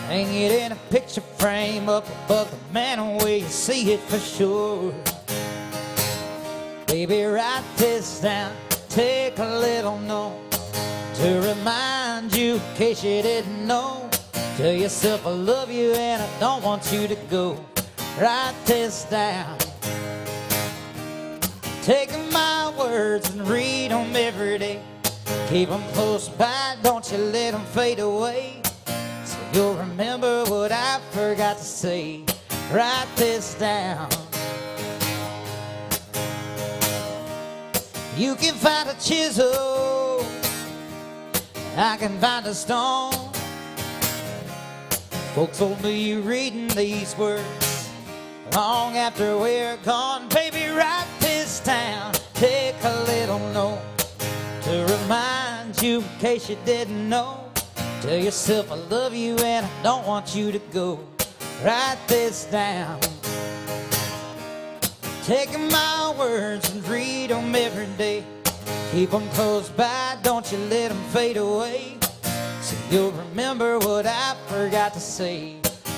hang it in a picture frame up above the mantel where you see it for sure. Baby, write this down, take a little note to remind you in case you didn't know. Tell yourself I love you and I don't want you to go. Write this down. Take my words and read them every day. Keep them close by, don't you let them fade away. So you'll remember what I forgot to say. Write this down. You can find a chisel, I can find a stone. Folks will be reading these words long after we're gone. Baby, write this down, take a little note to remind you in case you didn't know. Tell yourself I love you and I don't want you to go. Write this down. Taking my words and read them every day. Keep them close by, don't you let them fade away. So you'll remember what I forgot to say.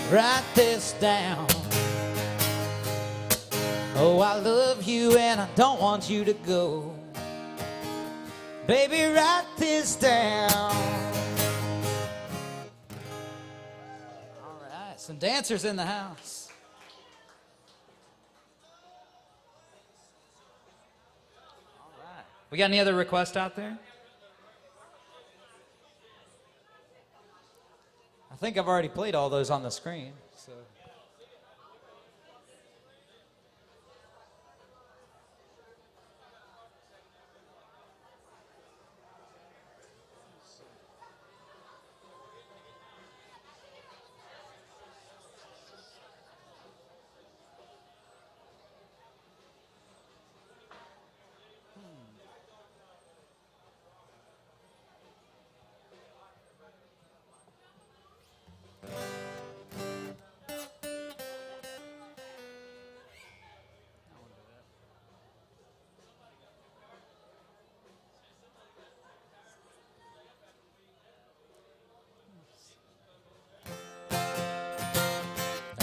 Write this down. Oh, I love you and I don't want you to go. Baby, write this down. All right, some dancers in the house. All right. We got any other requests out there? I think I've already played all those on the screen. So.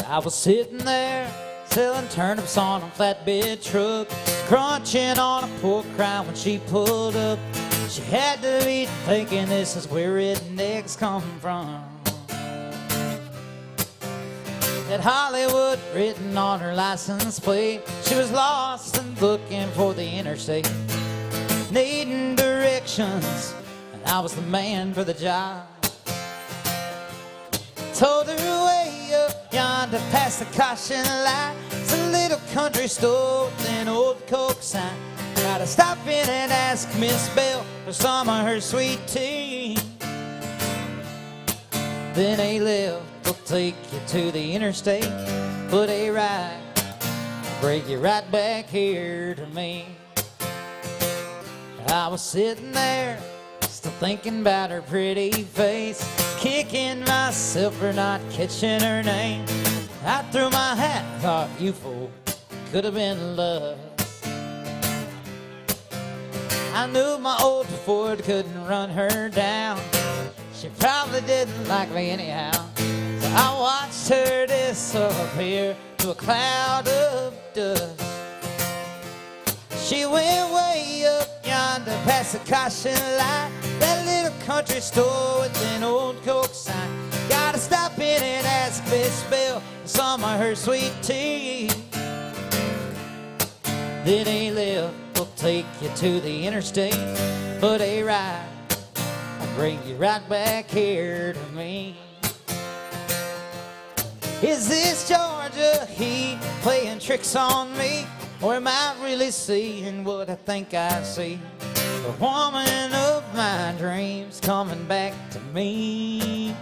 I was sitting there selling turnips on a flatbed truck, crunching on a pork rind when she pulled up. She had to be thinking this is where rednecks come from. That Hollywood written on her license plate. She was lost and looking for the interstate, needing directions, and I was the man for the job. Told her way up yonder past the caution light, it's a little country store with an old Coke sign. Gotta stop in and ask Miss Bell for some of her sweet tea. Then a left will take you to the interstate, but a right will bring you right back here to me. I was sitting there still thinking about her pretty face, kicking myself for not catching her name. I threw my hat and thought, you fool, could have been love. I knew my old Ford couldn't run her down. She probably didn't like me anyhow. So I watched her disappear to a cloud of dust. She went way up yonder past the caution light, that little country store with an old Coke sign. Gotta stop in and ask Miss Bell for some of her sweet tea. Then a left will take you to the interstate, but a right will bring you right back here to me. Is this Georgia heat playing tricks on me, or am I really seeing what I think I see? The woman of my dreams coming back to me.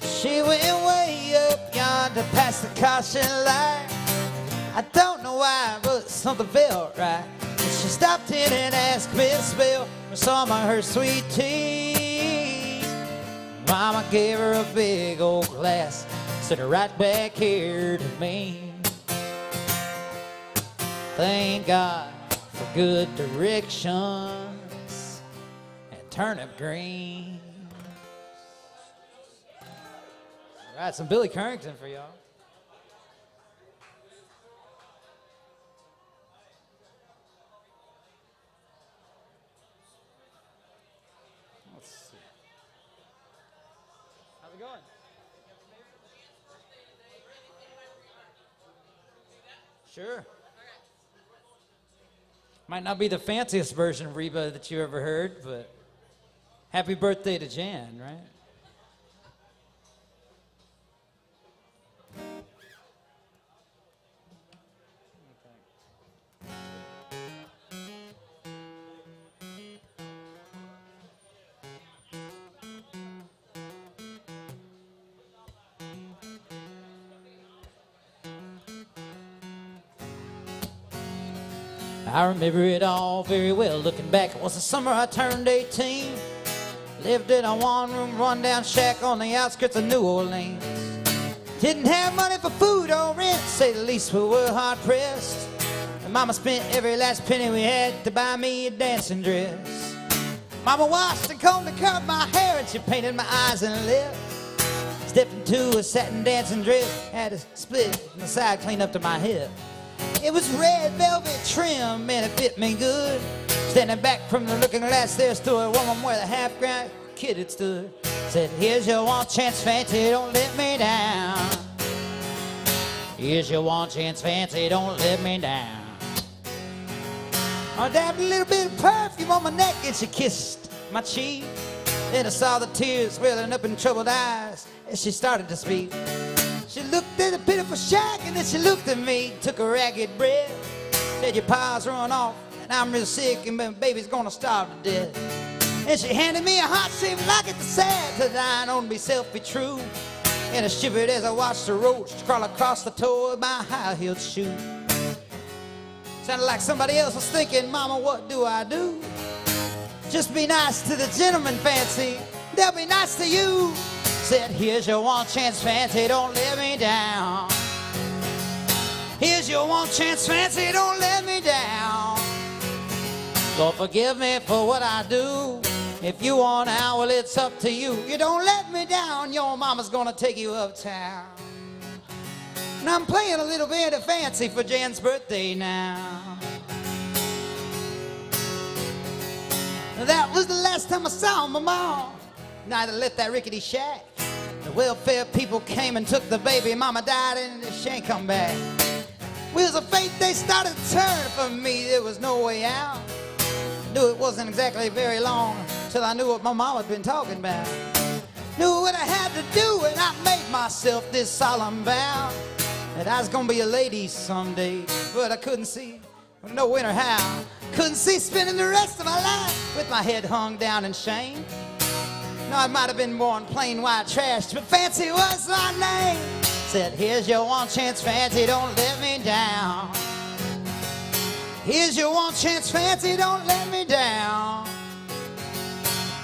She went way up yonder past the caution light. I don't know why, but something felt right. She stopped in and asked Miss Bell for some of her sweet tea. Mama gave her a big old glass, sent her right back here to me. Thank God for good directions and turnip greens. All right, some Billy Currington for y'all. Let's see. How's it going? Sure. Might not be the fanciest version of Reba that you ever heard, but happy birthday to Jan, right? I remember it all very well. Looking back, it was the summer I turned 18. Lived in a one-room, run-down shack on the outskirts of New Orleans. Didn't have money for food or rent, to say the least. We were hard-pressed. And Mama spent every last penny we had to buy me a dancing dress. Mama washed and combed and curled my hair, and she painted my eyes and lips. Stepped into a satin dancing dress, had a split on the side clean up to my hip. It was red velvet trim, and it fit me good. Standing back from the looking glass, there stood a woman where the half-grown kid had stood. Said, here's your one chance, fancy, don't let me down. Here's your one chance, fancy, don't let me down. I dabbed a little bit of perfume on my neck, and she kissed my cheek. Then I saw the tears welling up in troubled eyes as she started to speak. She looked at the pitiful shack, and then she looked at me, took a ragged breath, said, your pa's run off, and I'm real sick, and my baby's gonna starve to death. And she handed me a heart-shaped locket that said, to thine own be self be true. And I shivered as I watched the roach crawl across the toe of my high-heeled shoe. Sounded like somebody else was thinking, Mama, what do I do? Just be nice to the gentleman, fancy, they'll be nice to you. Said, here's your one chance, fancy, don't let me down. Here's your one chance, fancy, don't let me down. Lord, forgive me for what I do. If you want out, well, it's up to you. You don't let me down, your mama's gonna take you uptown. And I'm playing a little bit of fancy for Jan's birthday now. That was the last time I saw my mom. Night I left that rickety shack. The welfare people came and took the baby. Mama died and she ain't come back. Wheels of fate, they started to turn for me. There was no way out. Knew it wasn't exactly very long till I knew what my mom had been talking about. Knew what I had to do, and I made myself this solemn vow that I was gonna be a lady someday, but I couldn't see no when or how. Couldn't see spending the rest of my life with my head hung down in shame. No, I might have been born plain white trash, but fancy was my name. Said, here's your one chance, fancy, don't let me down. Here's your one chance, fancy, don't let me down.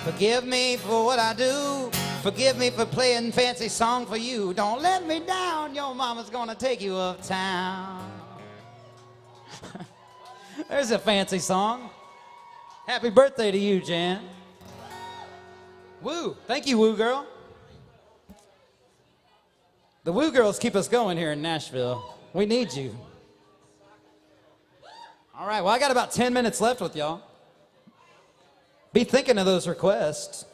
Forgive me for what I do. Forgive me for playing fancy song for you. Don't let me down, your mama's gonna take you uptown. There's a fancy song. Happy birthday to you, Jan. Woo, thank you, Woo Girl. The Woo Girls keep us going here in Nashville. We need you. All right, well, I got about 10 minutes left with y'all. Be thinking of those requests.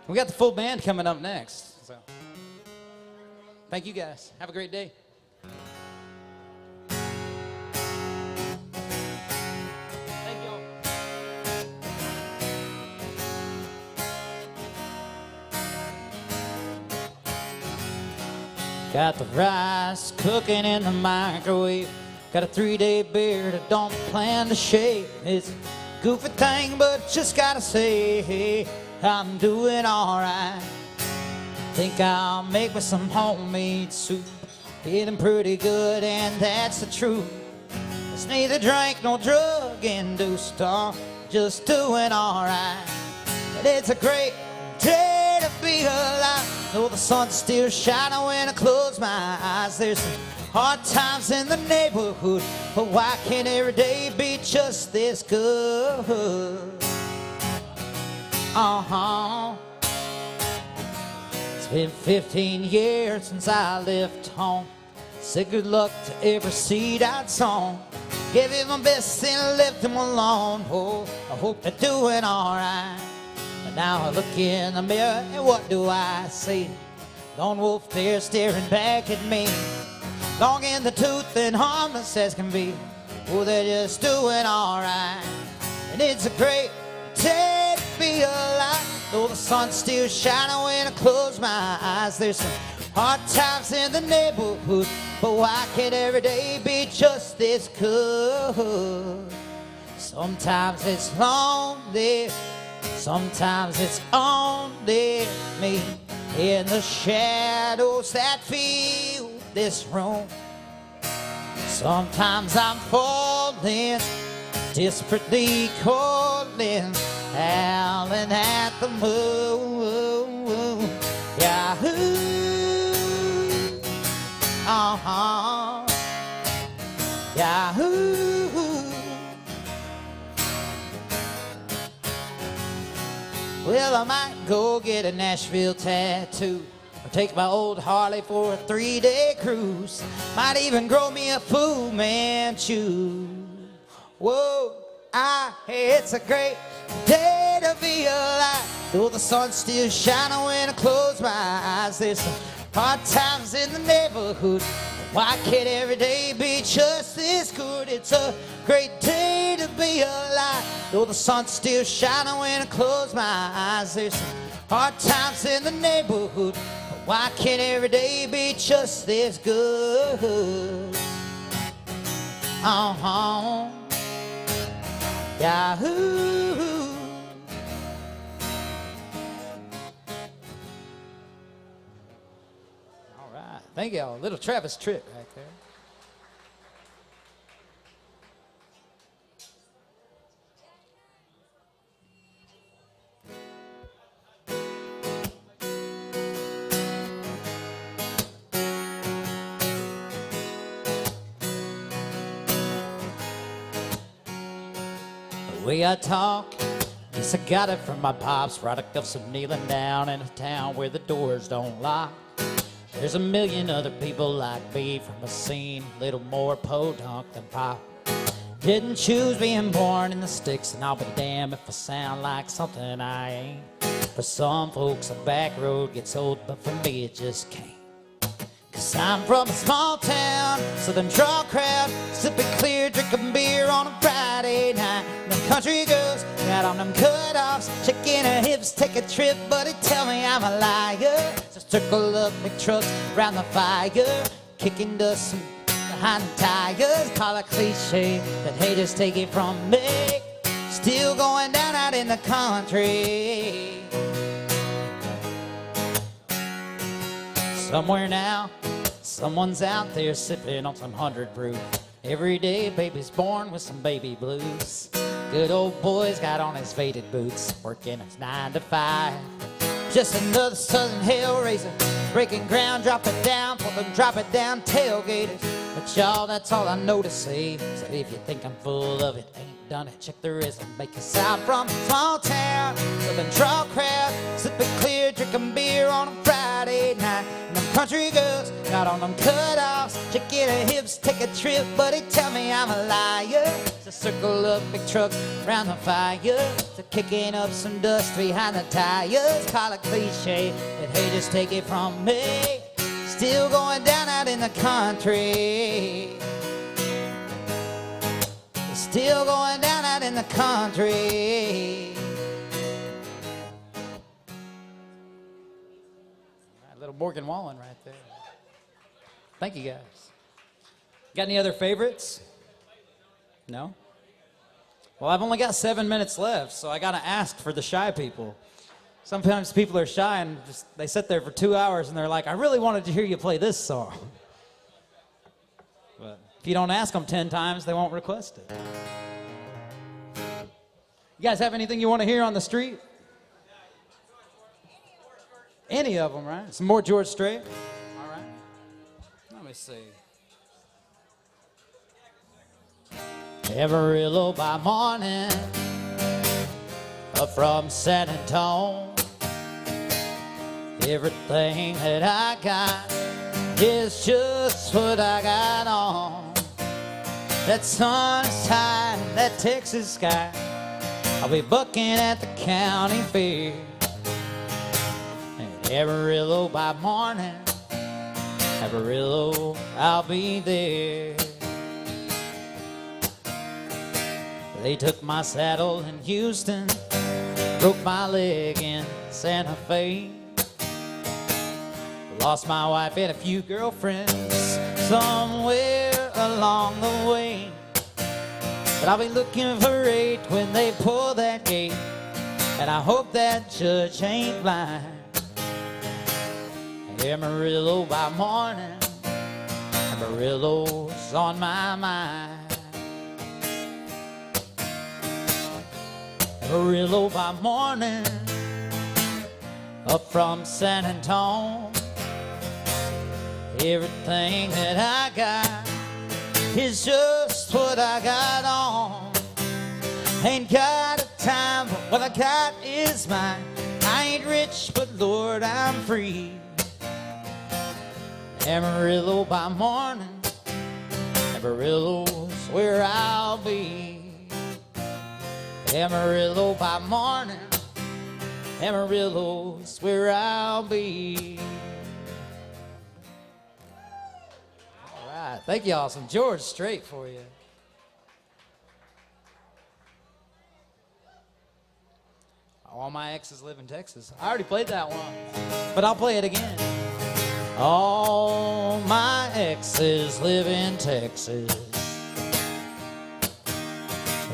We got the full band coming up next. So, thank you guys. Have a great day. Thank y'all. Got the rice cooking in the microwave. Got a 3-day beard I don't plan to shave. It's a goofy thing, but just gotta say, hey, I'm doing alright. Think I'll make me some homemade soup. Feeling pretty good, and that's the truth. It's neither drink nor drug induced, or just doing alright. But it's a great day to be alive. Though the sun's still shining when I close my eyes. There's some hard times in the neighborhood, but why can't every day be just this good? It's been 15 years since I left home. Said good luck to every seed I'd sown. Gave it my best and left them alone. Oh, I hope they're doing alright. But now I look in the mirror and what do I see? Lone wolf there staring back at me. Long in the tooth and harmless as can be. Oh, they're just doing alright. And it's a great day to be alive. Though the sun's still shining when I close my eyes. There's some hard times in the neighborhood, but why can't every day be just this good? Sometimes it's lonely, sometimes it's only me in the shadows that fill this room. Sometimes I'm falling, desperately calling, howling at the moon. Yahoo! Uh-huh. Yahoo! Well, I might go get a Nashville tattoo, or take my old Harley for a 3-day cruise. Might even grow me a Fu Manchu. Whoa, it's a great day to be alive. Though the sun's still shining when I close my eyes. There's some hard times in the neighborhood. Why can't every day be just this good? It's a great day to be alive. Though the sun's still shining when I close my eyes. There's some hard times in the neighborhood. Why can't every day be just this good? Uh-huh. Yahoo! All right. Thank y'all. Little Travis Tritt right there. The way I talk, guess I got it from my pops. Product of some kneeling down in a town where the doors don't lock. There's a million other people like me from a scene a little more podunk than pop. Didn't choose being born in the sticks, and I'll be damned if I sound like something I ain't. For some folks a back road gets old, but for me it just can't. Cause I'm from a small town, southern draw crowd, sipping clear, drinking beer on a Friday night. And the country girls got on them cutoffs, checking her hips, take a trip, but they tell me I'm a liar. So circle up big trucks around the fire, kicking dust behind the tires. Call it cliche, but haters take it from me. Still going down out in the country. Somewhere now, someone's out there sipping on some 100 proof. Every day, baby's born with some baby blues. Good old boy's got on his faded boots, working his 9 to 5. Just another southern hellraiser, breaking ground, drop it down for them drop it down tailgaters. But y'all, that's all I know to say. So if you think I'm full of it, ain't done it, check the rhythm. Make us out from a small town, southern draw crowd, sipping clear, drinking beer on a Friday night. And them country girls got on them cutoffs, checking her hips, take a trip, but they tell me I'm a liar. So circle up big trucks around the fire, so kicking up some dust behind the tires. Call it cliche, but haters take it from me. Still going down out in the country. Still going down out in the country. Little Morgan Wallen right there. Thank you guys. Got any other favorites? No? Well, I've only got 7 minutes left, so I gotta ask for the shy people. Sometimes people are shy and just, they sit there for 2 hours and they're like, I really wanted to hear you play this song. But if you don't ask them 10 times, they won't request it. You guys have anything you want to hear on the street? Any of them, right? Some more George Strait. All right. Let me see. Amarillo by morning, up from San Antonio. Everything that I got is just what I got on. That sunshine, that Texas sky. I'll be bucking at the county fair. Amarillo by morning, Amarillo, I'll be there. They took my saddle in Houston, broke my leg in Santa Fe. Lost my wife and a few girlfriends somewhere along the way. But I'll be looking for Aint when they pull that gate, and I hope that judge ain't blind. Amarillo by morning, Amarillo's is on my mind. Amarillo by morning, up from San Antonio. Everything that I got is just what I got on. Ain't got a time, but what I got is mine. I ain't rich, but Lord, I'm free. Amarillo by morning, Amarillo's where I'll be. Amarillo by morning, Amarillo's where I'll be. All right, thank y'all. Some George Strait for you. All my exes live in Texas. I already played that one, but I'll play it again. All my exes live in Texas.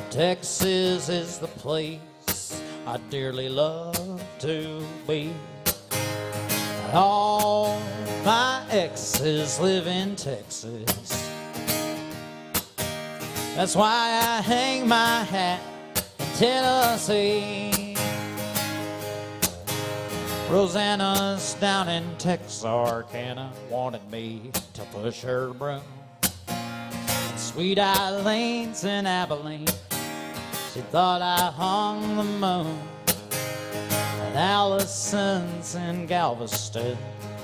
Texas is the place I dearly love to be. All my exes live in Texas. That's why I hang my hat in Tennessee. Rosanna's down in Texarkana wanted me to push her broom. Sweet Eileen's in Abilene, she thought I hung the moon. And Allison's in Galveston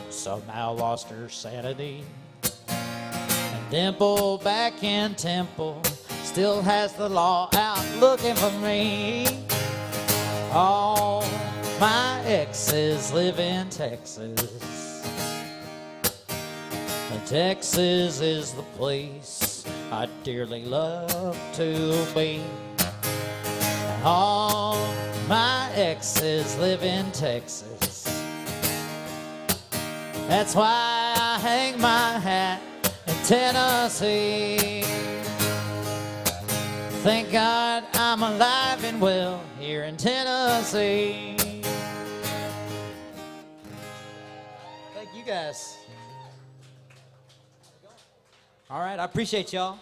somehow lost her sanity. And Dimple back in Temple still has the law out looking for me. All my exes live in Texas. And Texas is the place I dearly love to be. And all my exes live in Texas. That's why I hang my hat in Tennessee. Thank God I'm alive and well here in Tennessee. Thank you guys. All right, I appreciate y'all.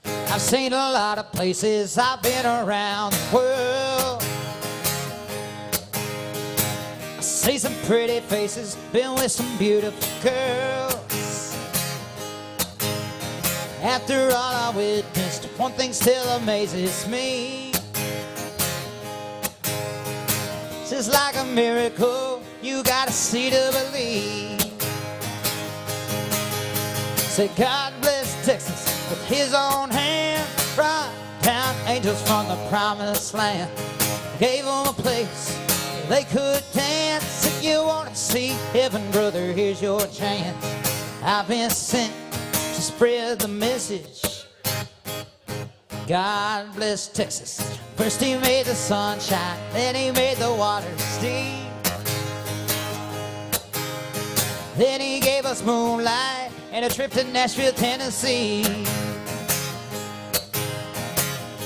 I've seen a lot of places, I've been around the world. I see some pretty faces, been with some beautiful girls. After all I witnessed, one thing still amazes me. It's just like a miracle, you gotta see to believe. Say God bless Texas with his own hand, brought down angels from the promised land, gave them a place where they could dance. If you want to see heaven, brother, here's your chance. I've been sent to spread the message. God bless Texas. First he made the sunshine, then he made the water steam. Then he gave us moonlight and a trip to Nashville, Tennessee.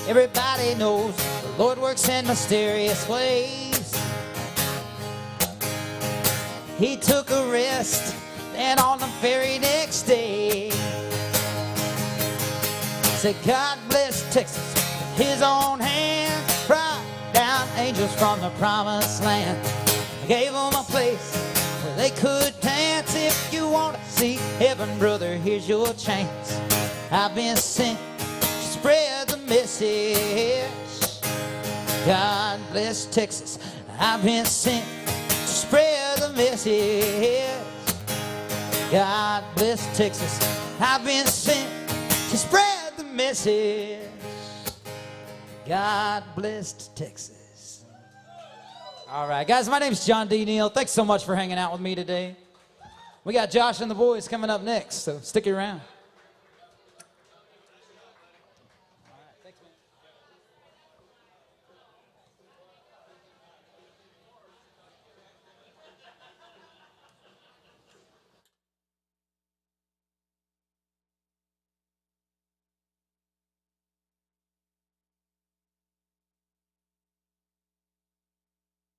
Everybody knows the Lord works in mysterious ways. He took a rest, then on the very next day, said God bless Texas with his own hand, brought down angels from the promised land, gave them a place where they could dance. If you want to see heaven, brother, here's your chance. I've been sent to spread the message. God bless Texas. I've been sent to spread the message. God bless Texas. I've been sent to spread the message. God bless Texas. All right, guys, my name's John D. Neal. Thanks so much for hanging out with me today. We got Josh and the boys coming up next, so stick around.